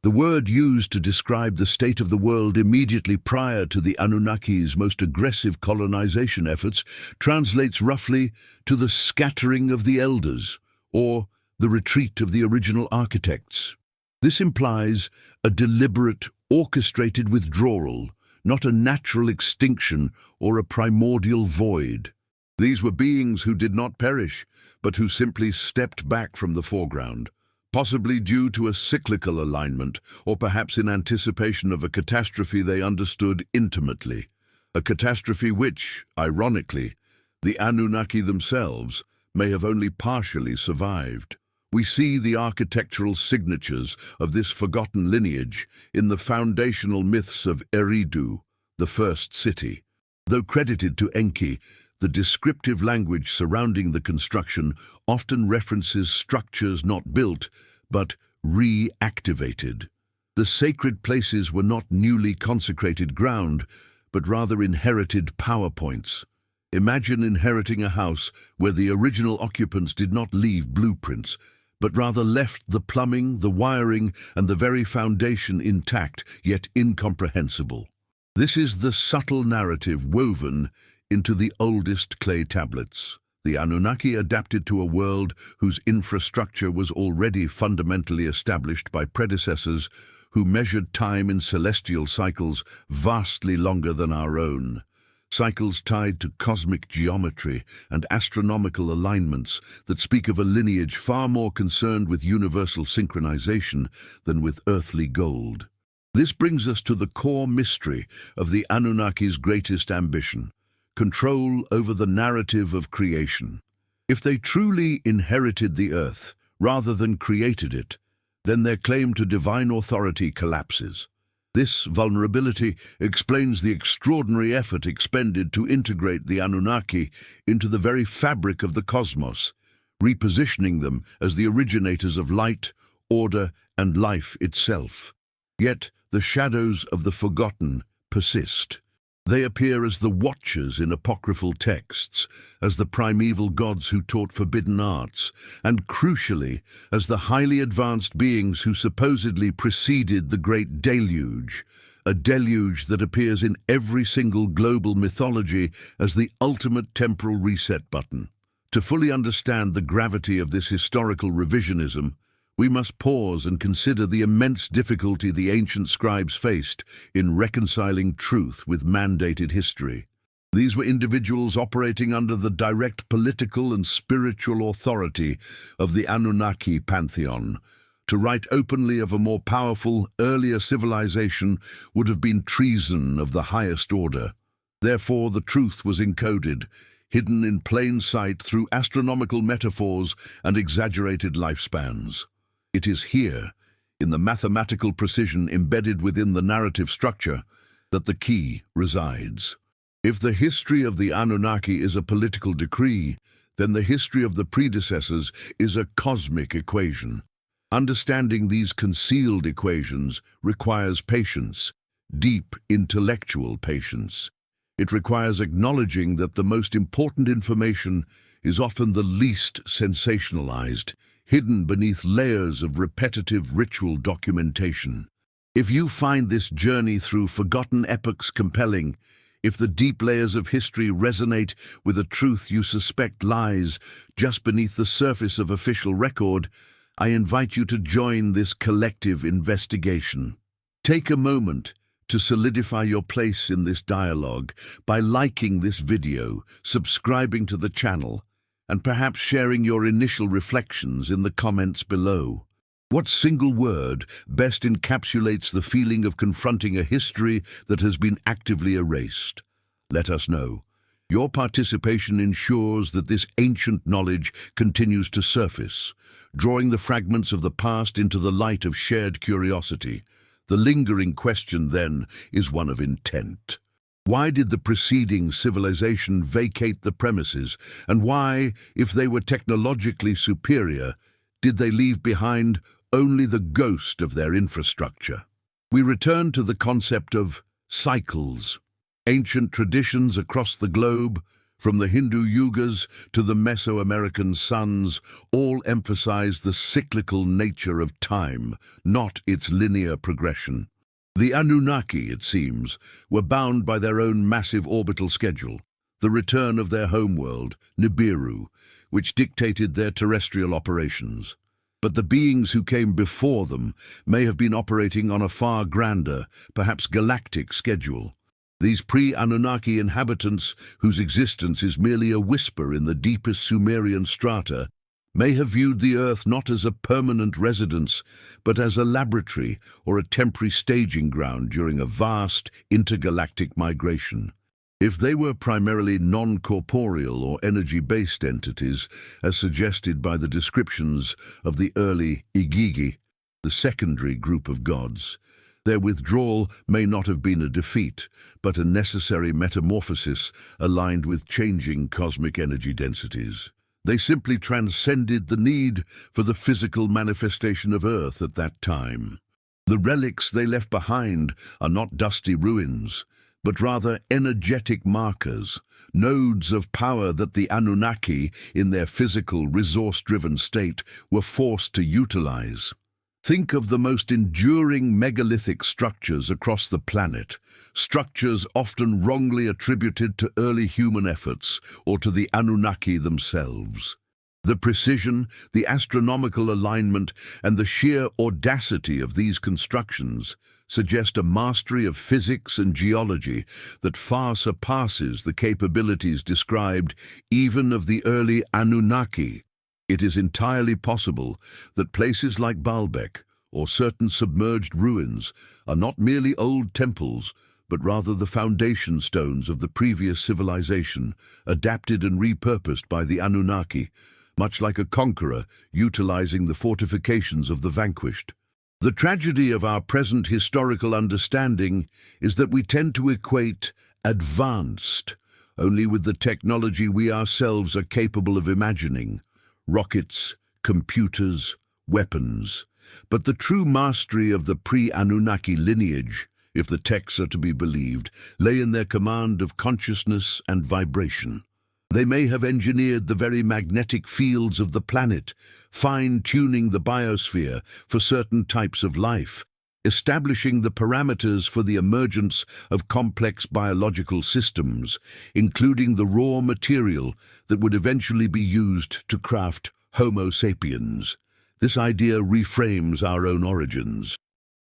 Speaker 1: The word used to describe the state of the world immediately prior to the Anunnaki's most aggressive colonization efforts translates roughly to the scattering of the elders, or the retreat of the original architects. This implies a deliberate, orchestrated withdrawal, not a natural extinction or a primordial void. These were beings who did not perish, but who simply stepped back from the foreground, possibly due to a cyclical alignment, or perhaps in anticipation of a catastrophe they understood intimately. A catastrophe which, ironically, the Anunnaki themselves may have only partially survived. We see the architectural signatures of this forgotten lineage in the foundational myths of Eridu, the first city. Though credited to Enki, the descriptive language surrounding the construction often references structures not built, but reactivated. The sacred places were not newly consecrated ground, but rather inherited power points. Imagine inheriting a house where the original occupants did not leave blueprints, but rather left the plumbing, the wiring, and the very foundation intact, yet incomprehensible. This is the subtle narrative woven into the oldest clay tablets. The Anunnaki adapted to a world whose infrastructure was already fundamentally established by predecessors who measured time in celestial cycles vastly longer than our own. Cycles tied to cosmic geometry and astronomical alignments that speak of a lineage far more concerned with universal synchronization than with earthly gold. This brings us to the core mystery of the Anunnaki's greatest ambition: control over the narrative of creation. If they truly inherited the earth rather than created it, then their claim to divine authority collapses. This vulnerability explains the extraordinary effort expended to integrate the Anunnaki into the very fabric of the cosmos, repositioning them as the originators of light, order, and life itself. Yet the shadows of the forgotten persist. They appear as the watchers in apocryphal texts, as the primeval gods who taught forbidden arts, and crucially, as the highly advanced beings who supposedly preceded the Great Deluge, a deluge that appears in every single global mythology as the ultimate temporal reset button. To fully understand the gravity of this historical revisionism, we must pause and consider the immense difficulty the ancient scribes faced in reconciling truth with mandated history. These were individuals operating under the direct political and spiritual authority of the Anunnaki pantheon. To write openly of a more powerful, earlier civilization would have been treason of the highest order. Therefore, the truth was encoded, hidden in plain sight through astronomical metaphors and exaggerated lifespans. It is here, in the mathematical precision embedded within the narrative structure, that the key resides. If the history of the Anunnaki is a political decree, then the history of the predecessors is a cosmic equation. Understanding these concealed equations requires patience, deep intellectual patience. It requires acknowledging that the most important information is often the least sensationalized, hidden beneath layers of repetitive ritual documentation. If you find this journey through forgotten epochs compelling, if the deep layers of history resonate with a truth you suspect lies just beneath the surface of official record, I invite you to join this collective investigation. Take a moment to solidify your place in this dialogue by liking this video, subscribing to the channel, and perhaps sharing your initial reflections in the comments below. What single word best encapsulates the feeling of confronting a history that has been actively erased? Let us know. Your participation ensures that this ancient knowledge continues to surface, drawing the fragments of the past into the light of shared curiosity. The lingering question, then, is one of intent. Why did the preceding civilization vacate the premises, and why, if they were technologically superior, did they leave behind only the ghost of their infrastructure? We return to the concept of cycles. Ancient traditions across the globe, from the Hindu yugas to the Mesoamerican suns, all emphasize the cyclical nature of time, not its linear progression. The Anunnaki, it seems, were bound by their own massive orbital schedule, the return of their homeworld, Nibiru, which dictated their terrestrial operations. But the beings who came before them may have been operating on a far grander, perhaps galactic schedule. These pre-Anunnaki inhabitants, whose existence is merely a whisper in the deepest Sumerian strata, may have viewed the Earth not as a permanent residence, but as a laboratory or a temporary staging ground during a vast intergalactic migration. If they were primarily non-corporeal or energy-based entities, as suggested by the descriptions of the early Igigi, the secondary group of gods, their withdrawal may not have been a defeat, but a necessary metamorphosis aligned with changing cosmic energy densities. They simply transcended the need for the physical manifestation of Earth at that time. The relics they left behind are not dusty ruins, but rather energetic markers, nodes of power that the Anunnaki, in their physical, resource-driven state, were forced to utilize. Think of the most enduring megalithic structures across the planet, structures often wrongly attributed to early human efforts or to the Anunnaki themselves. The precision, the astronomical alignment, and the sheer audacity of these constructions suggest a mastery of physics and geology that far surpasses the capabilities described even of the early Anunnaki. It is entirely possible that places like Baalbek or certain submerged ruins are not merely old temples, but rather the foundation stones of the previous civilization, adapted and repurposed by the Anunnaki, much like a conqueror utilizing the fortifications of the vanquished. The tragedy of our present historical understanding is that we tend to equate advanced only with the technology we ourselves are capable of imagining: rockets, computers, weapons. But the true mastery of the pre-Anunnaki lineage, if the texts are to be believed, lay in their command of consciousness and vibration. They may have engineered the very magnetic fields of the planet, fine-tuning the biosphere for certain types of life, establishing the parameters for the emergence of complex biological systems, including the raw material that would eventually be used to craft Homo sapiens. This idea reframes our own origins.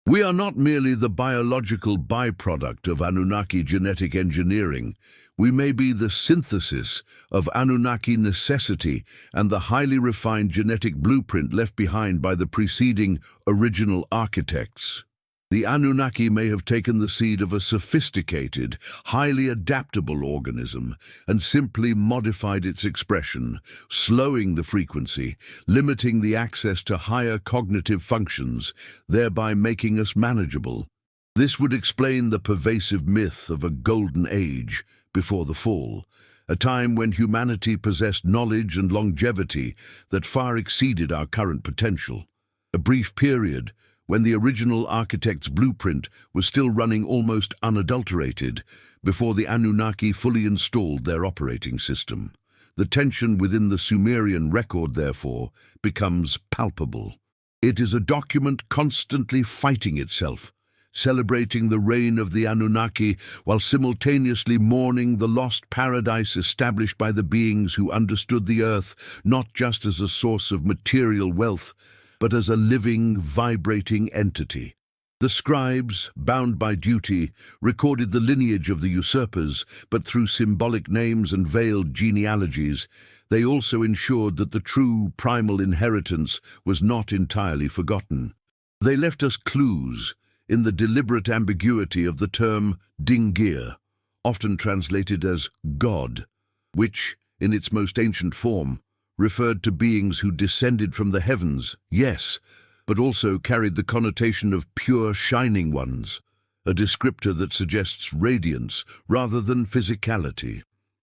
Speaker 1: We are not merely the biological byproduct of Anunnaki genetic engineering. We may be the synthesis of Anunnaki necessity and the highly refined genetic blueprint left behind by the preceding original architects. The Anunnaki may have taken the seed of a sophisticated, highly adaptable organism and simply modified its expression, slowing the frequency, limiting the access to higher cognitive functions, thereby making us manageable. This would explain the pervasive myth of a golden age before the fall, a time when humanity possessed knowledge and longevity that far exceeded our current potential. A brief period when the original architect's blueprint was still running almost unadulterated before the Anunnaki fully installed their operating system. The tension within the Sumerian record, therefore, becomes palpable. It is a document constantly fighting itself, celebrating the reign of the Anunnaki while simultaneously mourning the lost paradise established by the beings who understood the earth not just as a source of material wealth, but as a living, vibrating entity. The scribes, bound by duty, recorded the lineage of the usurpers, but through symbolic names and veiled genealogies, they also ensured that the true primal inheritance was not entirely forgotten. They left us clues in the deliberate ambiguity of the term Dingir, often translated as God, which, in its most ancient form, referred to beings who descended from the heavens, yes, but also carried the connotation of pure shining ones, a descriptor that suggests radiance rather than physicality.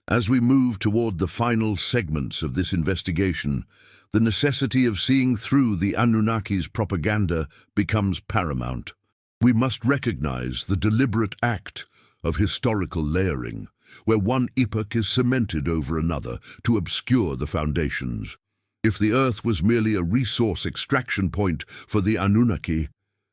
Speaker 1: As we move toward the final segments of this investigation, the necessity of seeing through the Anunnaki's propaganda becomes paramount. We must recognize the deliberate act of historical layering, where one epoch is cemented over another to obscure the foundations. If the Earth was merely a resource extraction point for the Anunnaki,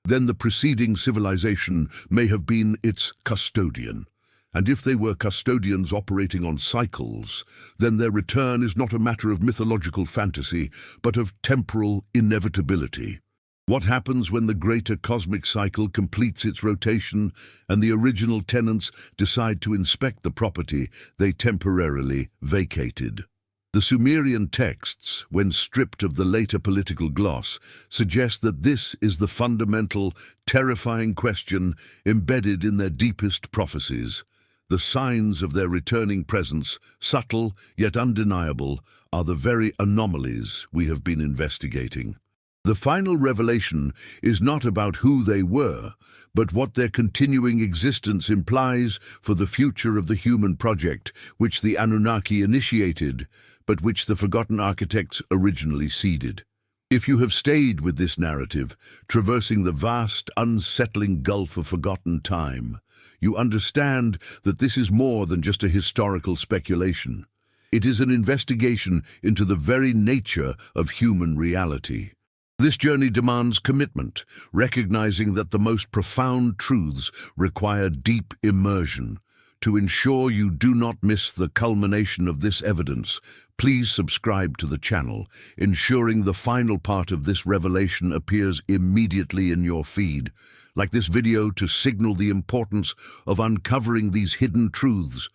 Speaker 1: then the preceding civilization may have been its custodian. And if they were custodians operating on cycles, then their return is not a matter of mythological fantasy, but of temporal inevitability. What happens when the greater cosmic cycle completes its rotation and the original tenants decide to inspect the property they temporarily vacated? The Sumerian texts, when stripped of the later political gloss, suggest that this is the fundamental, terrifying question embedded in their deepest prophecies. The signs of their returning presence, subtle yet undeniable, are the very anomalies we have been investigating. The final revelation is not about who they were, but what their continuing existence implies for the future of the human project, which the Anunnaki initiated, but which the forgotten architects originally seeded. If you have stayed with this narrative, traversing the vast, unsettling gulf of forgotten time, you understand that this is more than just a historical speculation. It is an investigation into the very nature of human reality. This journey demands commitment, recognizing that the most profound truths require deep immersion. To ensure you do not miss the culmination of this evidence, please subscribe to the channel, ensuring the final part of this revelation appears immediately in your feed. Like this video to signal the importance of uncovering these hidden truths,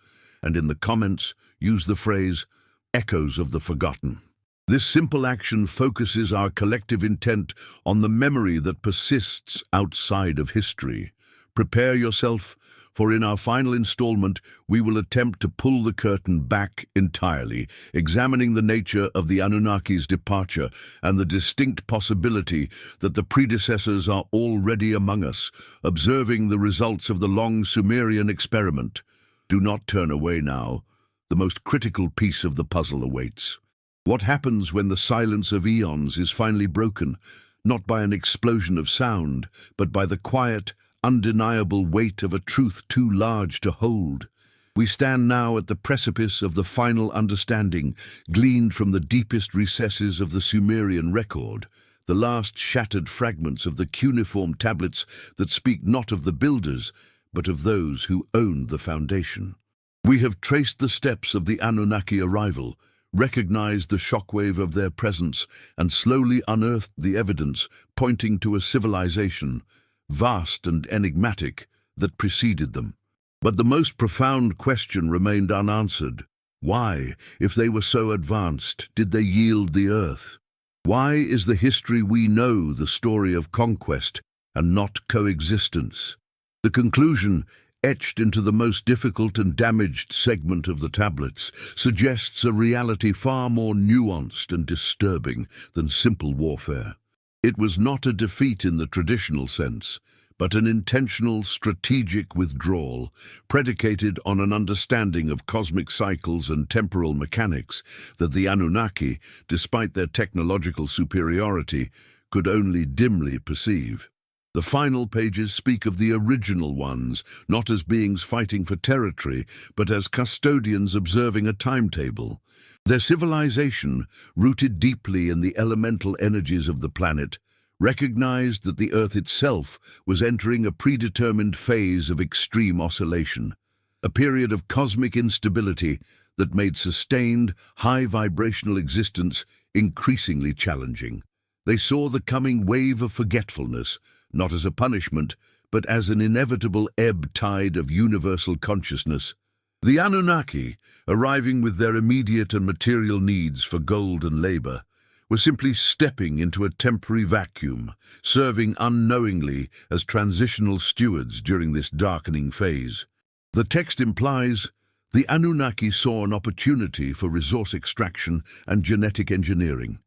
Speaker 1: and in the comments, use the phrase, "Echoes of the Forgotten." This simple action focuses our collective intent on the memory that persists outside of history. Prepare yourself, for in our final installment, we will attempt to pull the curtain back entirely, examining the nature of the Anunnaki's departure and the distinct possibility that the predecessors are already among us, observing the results of the long Sumerian experiment. Do not turn away now. The most critical piece of the puzzle awaits. What happens when the silence of eons is finally broken, not by an explosion of sound, but by the quiet, undeniable weight of a truth too large to hold? We stand now at the precipice of the final understanding, gleaned from the deepest recesses of the Sumerian record, the last shattered fragments of the cuneiform tablets that speak not of the builders, but of those who owned the foundation. We have traced the steps of the Anunnaki arrival, recognized the shockwave of their presence, and slowly unearthed the evidence pointing to a civilization, vast and enigmatic, that preceded them. But the most profound question remained unanswered. Why, if they were so advanced, did they yield the earth? Why is the history we know the story of conquest and not coexistence? The conclusion, etched into the most difficult and damaged segment of the tablets, suggests a reality far more nuanced and disturbing than simple warfare. It was not a defeat in the traditional sense, but an intentional, strategic withdrawal, predicated on an understanding of cosmic cycles and temporal mechanics that the Anunnaki, despite their technological superiority, could only dimly perceive. The final pages speak of the original ones, not as beings fighting for territory, but as custodians observing a timetable. Their civilization, rooted deeply in the elemental energies of the planet, recognized that the Earth itself was entering a predetermined phase of extreme oscillation, a period of cosmic instability that made sustained, high-vibrational existence increasingly challenging. They saw the coming wave of forgetfulness, not as a punishment, but as an inevitable ebb tide of universal consciousness. The Anunnaki, arriving with their immediate and material needs for gold and labor, were simply stepping into a temporary vacuum, serving unknowingly as transitional stewards during this darkening phase. The text implies the Anunnaki saw an opportunity for resource extraction and genetic engineering.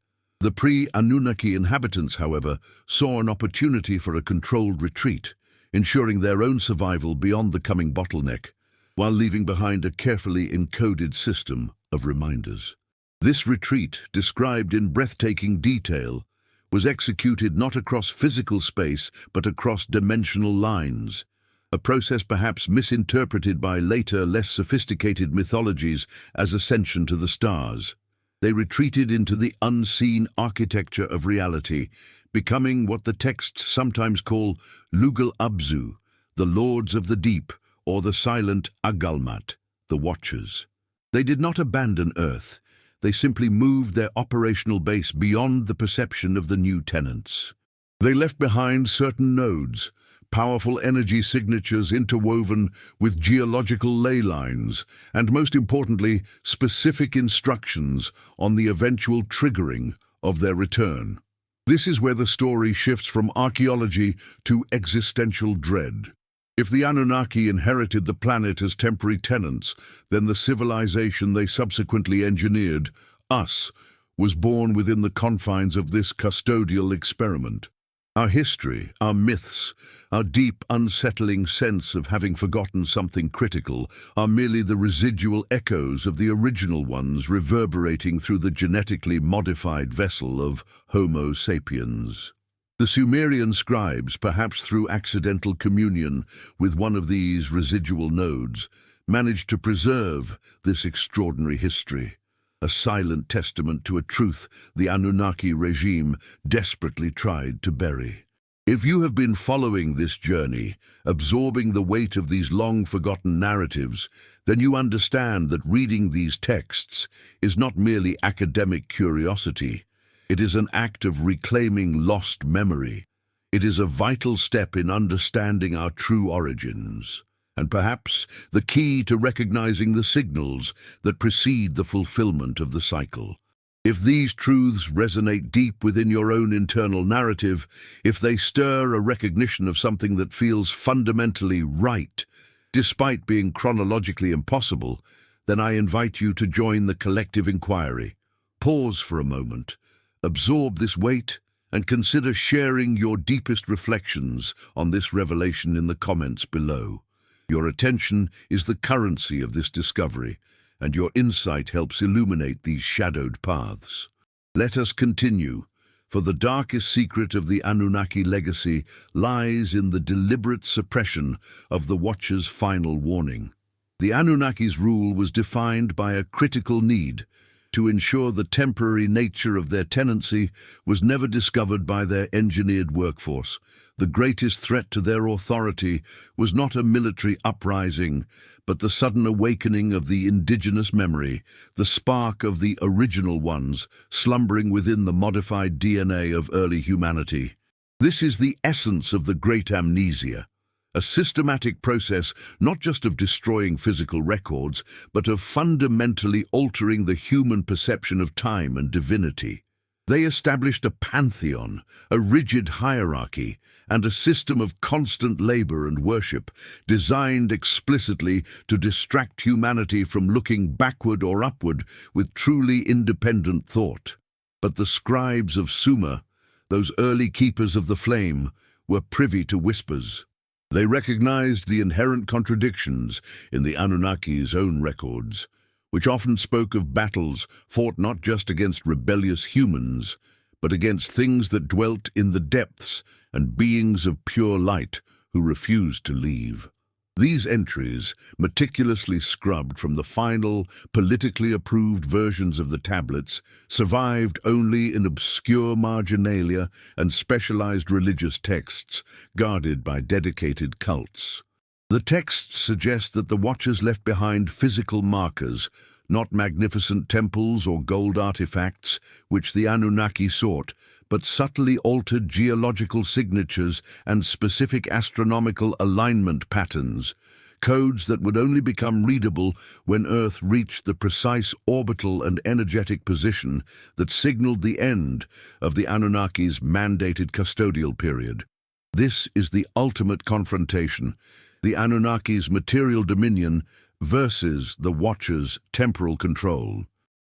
Speaker 1: The pre-Anunnaki inhabitants, however, saw an opportunity for a controlled retreat, ensuring their own survival beyond the coming bottleneck, while leaving behind a carefully encoded system of reminders. This retreat, described in breathtaking detail, was executed not across physical space but across dimensional lines, a process perhaps misinterpreted by later, less sophisticated mythologies as ascension to the stars. They retreated into the unseen architecture of reality, becoming what the texts sometimes call Lugal Abzu, the Lords of the Deep, or the silent Agalmat, the Watchers. They did not abandon Earth. They simply moved their operational base beyond the perception of the new tenants. They left behind certain nodes, powerful energy signatures interwoven with geological ley lines, and most importantly, specific instructions on the eventual triggering of their return. This is where the story shifts from archaeology to existential dread. If the Anunnaki inherited the planet as temporary tenants, then the civilization they subsequently engineered, us, was born within the confines of this custodial experiment. Our history, our myths, our deep, unsettling sense of having forgotten something critical are merely the residual echoes of the original ones reverberating through the genetically modified vessel of Homo sapiens. The Sumerian scribes, perhaps through accidental communion with one of these residual nodes, managed to preserve this extraordinary history, a silent testament to a truth the Anunnaki regime desperately tried to bury. If you have been following this journey, absorbing the weight of these long-forgotten narratives, then you understand that reading these texts is not merely academic curiosity. It is an act of reclaiming lost memory. It is a vital step in understanding our true origins, and perhaps the key to recognizing the signals that precede the fulfillment of the cycle. If these truths resonate deep within your own internal narrative, if they stir a recognition of something that feels fundamentally right, despite being chronologically impossible, then I invite you to join the collective inquiry. Pause for a moment. Absorb this weight and consider sharing your deepest reflections on this revelation in the comments below. Your attention is the currency of this discovery, and your insight helps illuminate these shadowed paths. Let us continue, for the darkest secret of the Anunnaki legacy lies in the deliberate suppression of the Watcher's final warning. The Anunnaki's rule was defined by a critical need to ensure the temporary nature of their tenancy was never discovered by their engineered workforce. The greatest threat to their authority was not a military uprising, but the sudden awakening of the indigenous memory, the spark of the original ones slumbering within the modified DNA of early humanity. This is the essence of the Great Amnesia, a systematic process not just of destroying physical records, but of fundamentally altering the human perception of time and divinity. They established a pantheon, a rigid hierarchy, and a system of constant labor and worship, designed explicitly to distract humanity from looking backward or upward with truly independent thought. But the scribes of Sumer, those early keepers of the flame, were privy to whispers. They recognized the inherent contradictions in the Anunnaki's own records, which often spoke of battles fought not just against rebellious humans, but against things that dwelt in the depths and beings of pure light who refused to leave. These entries, meticulously scrubbed from the final, politically approved versions of the tablets, survived only in obscure marginalia and specialized religious texts guarded by dedicated cults. The texts suggest that the Watchers left behind physical markers, not magnificent temples or gold artifacts, which the Anunnaki sought, but subtly altered geological signatures and specific astronomical alignment patterns, codes that would only become readable when Earth reached the precise orbital and energetic position that signaled the end of the Anunnaki's mandated custodial period. This is the ultimate confrontation, the Anunnaki's material dominion versus the Watchers' temporal control.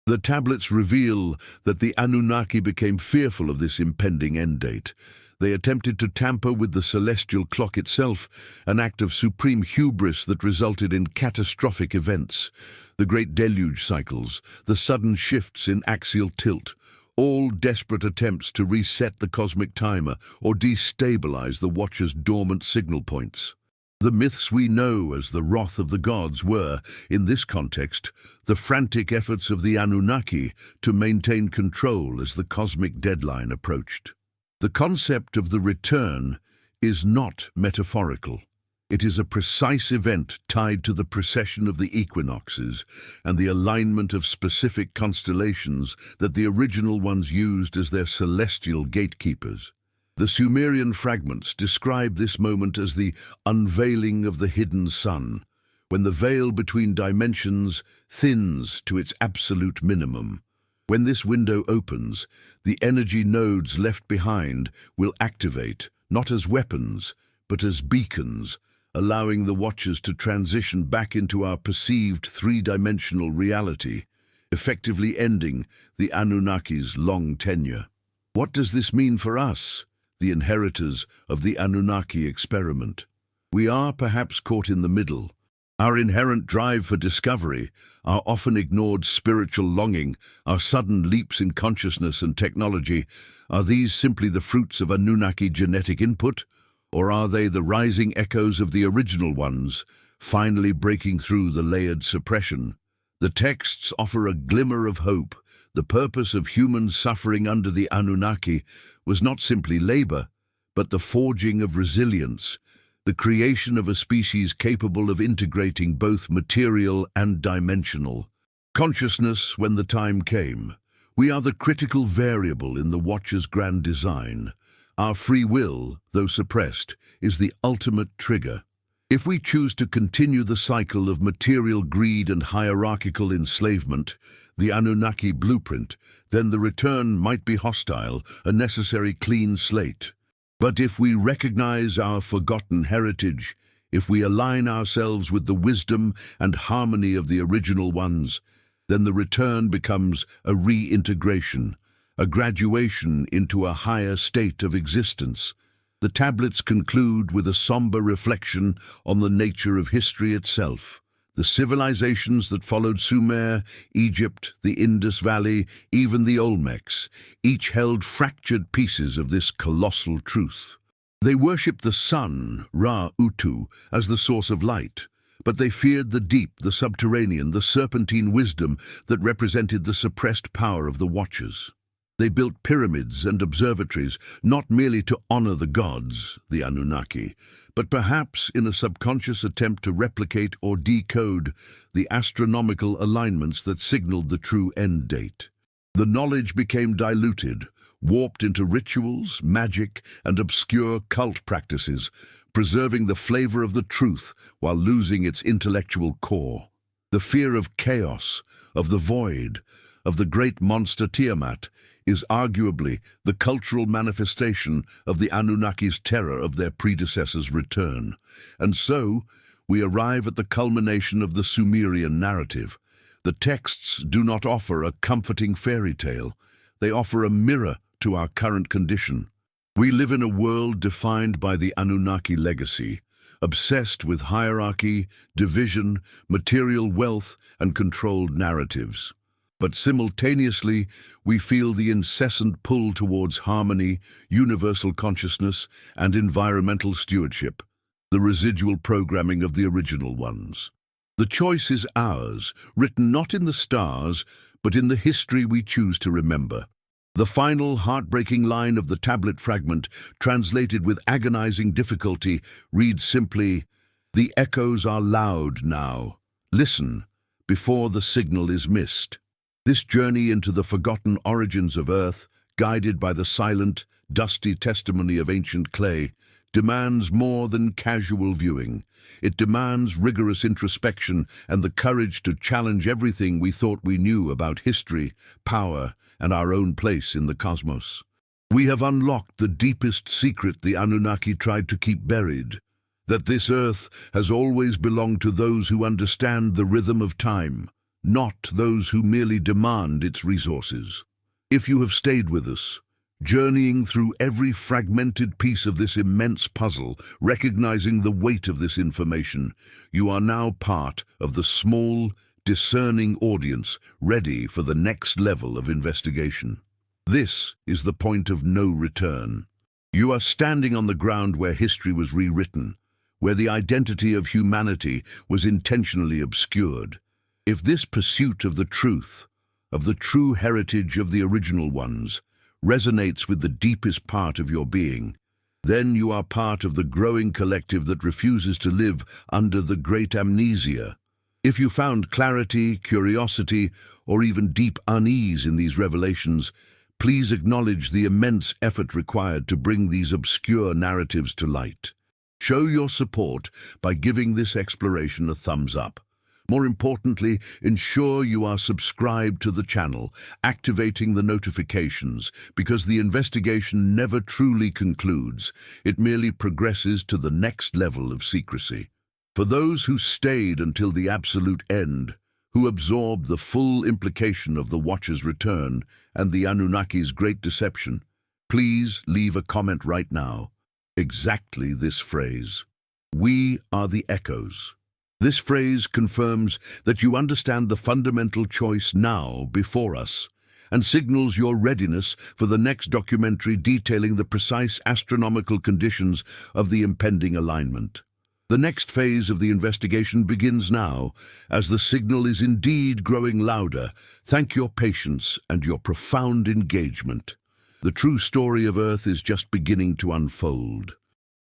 Speaker 1: The tablets reveal that the Anunnaki became fearful of this impending end date. They attempted to tamper with the celestial clock itself, an act of supreme hubris that resulted in catastrophic events. The great deluge cycles, the sudden shifts in axial tilt, all desperate attempts to reset the cosmic timer or destabilize the Watcher's dormant signal points. The myths we know as the wrath of the gods were, in this context, the frantic efforts of the Anunnaki to maintain control as the cosmic deadline approached. The concept of the return is not metaphorical. It is a precise event tied to the precession of the equinoxes and the alignment of specific constellations that the original ones used as their celestial gatekeepers. The Sumerian fragments describe this moment as the unveiling of the hidden sun, when the veil between dimensions thins to its absolute minimum. When this window opens, the energy nodes left behind will activate, not as weapons, but as beacons, allowing the Watchers to transition back into our perceived three-dimensional reality, effectively ending the Anunnaki's long tenure. What does this mean for us, the inheritors of the Anunnaki experiment? We are perhaps caught in the middle. Our inherent drive for discovery, our often ignored spiritual longing, our sudden leaps in consciousness and technology, are these simply the fruits of Anunnaki genetic input, or are they the rising echoes of the original ones, finally breaking through the layered suppression? The texts offer a glimmer of hope. The purpose of human suffering under the Anunnaki was not simply labor, but the forging of resilience, the creation of a species capable of integrating both material and dimensional consciousness when the time came. We are the critical variable in the Watcher's grand design. Our free will, though suppressed, is the ultimate trigger. If we choose to continue the cycle of material greed and hierarchical enslavement, the Anunnaki blueprint, then the return might be hostile, a necessary clean slate. But if we recognize our forgotten heritage, if we align ourselves with the wisdom and harmony of the original ones, then the return becomes a reintegration, a graduation into a higher state of existence. The tablets conclude with a somber reflection on the nature of history itself. The civilizations that followed Sumer, Egypt, the Indus Valley, even the Olmecs, each held fractured pieces of this colossal truth. They worshipped the sun, Ra-Utu, as the source of light, but they feared the deep, the subterranean, the serpentine wisdom that represented the suppressed power of the Watchers. They built pyramids and observatories, not merely to honor the gods, the Anunnaki, but perhaps in a subconscious attempt to replicate or decode the astronomical alignments that signaled the true end date. The knowledge became diluted, warped into rituals, magic, and obscure cult practices, preserving the flavor of the truth while losing its intellectual core. The fear of chaos, of the void, of the great monster Tiamat, is arguably the cultural manifestation of the Anunnaki's terror of their predecessors' return. And so, we arrive at the culmination of the Sumerian narrative. The texts do not offer a comforting fairy tale. They offer a mirror to our current condition. We live in a world defined by the Anunnaki legacy, obsessed with hierarchy, division, material wealth, and controlled narratives. But simultaneously, we feel the incessant pull towards harmony, universal consciousness, and environmental stewardship, the residual programming of the original ones. The choice is ours, written not in the stars, but in the history we choose to remember. The final heartbreaking line of the tablet fragment, translated with agonizing difficulty, reads simply, "The echoes are loud now. Listen, before the signal is missed." This journey into the forgotten origins of Earth, guided by the silent, dusty testimony of ancient clay, demands more than casual viewing. It demands rigorous introspection and the courage to challenge everything we thought we knew about history, power, and our own place in the cosmos. We have unlocked the deepest secret the Anunnaki tried to keep buried, that this Earth has always belonged to those who understand the rhythm of time, not those who merely demand its resources. If you have stayed with us, journeying through every fragmented piece of this immense puzzle, recognizing the weight of this information, you are now part of the small, discerning audience ready for the next level of investigation. This is the point of no return. You are standing on the ground where history was rewritten, where the identity of humanity was intentionally obscured. If this pursuit of the truth, of the true heritage of the original ones, resonates with the deepest part of your being, then you are part of the growing collective that refuses to live under the great amnesia. If you found clarity, curiosity, or even deep unease in these revelations, please acknowledge the immense effort required to bring these obscure narratives to light. Show your support by giving this exploration a thumbs up. More importantly, ensure you are subscribed to the channel, activating the notifications, because the investigation never truly concludes. It merely progresses to the next level of secrecy. For those who stayed until the absolute end, who absorbed the full implication of the Watcher's return and the Anunnaki's great deception, please leave a comment right now. Exactly this phrase. We are the echoes. This phrase confirms that you understand the fundamental choice now before us and signals your readiness for the next documentary detailing the precise astronomical conditions of the impending alignment. The next phase of the investigation begins now, as the signal is indeed growing louder. Thank your patience and your profound engagement. The true story of Earth is just beginning to unfold.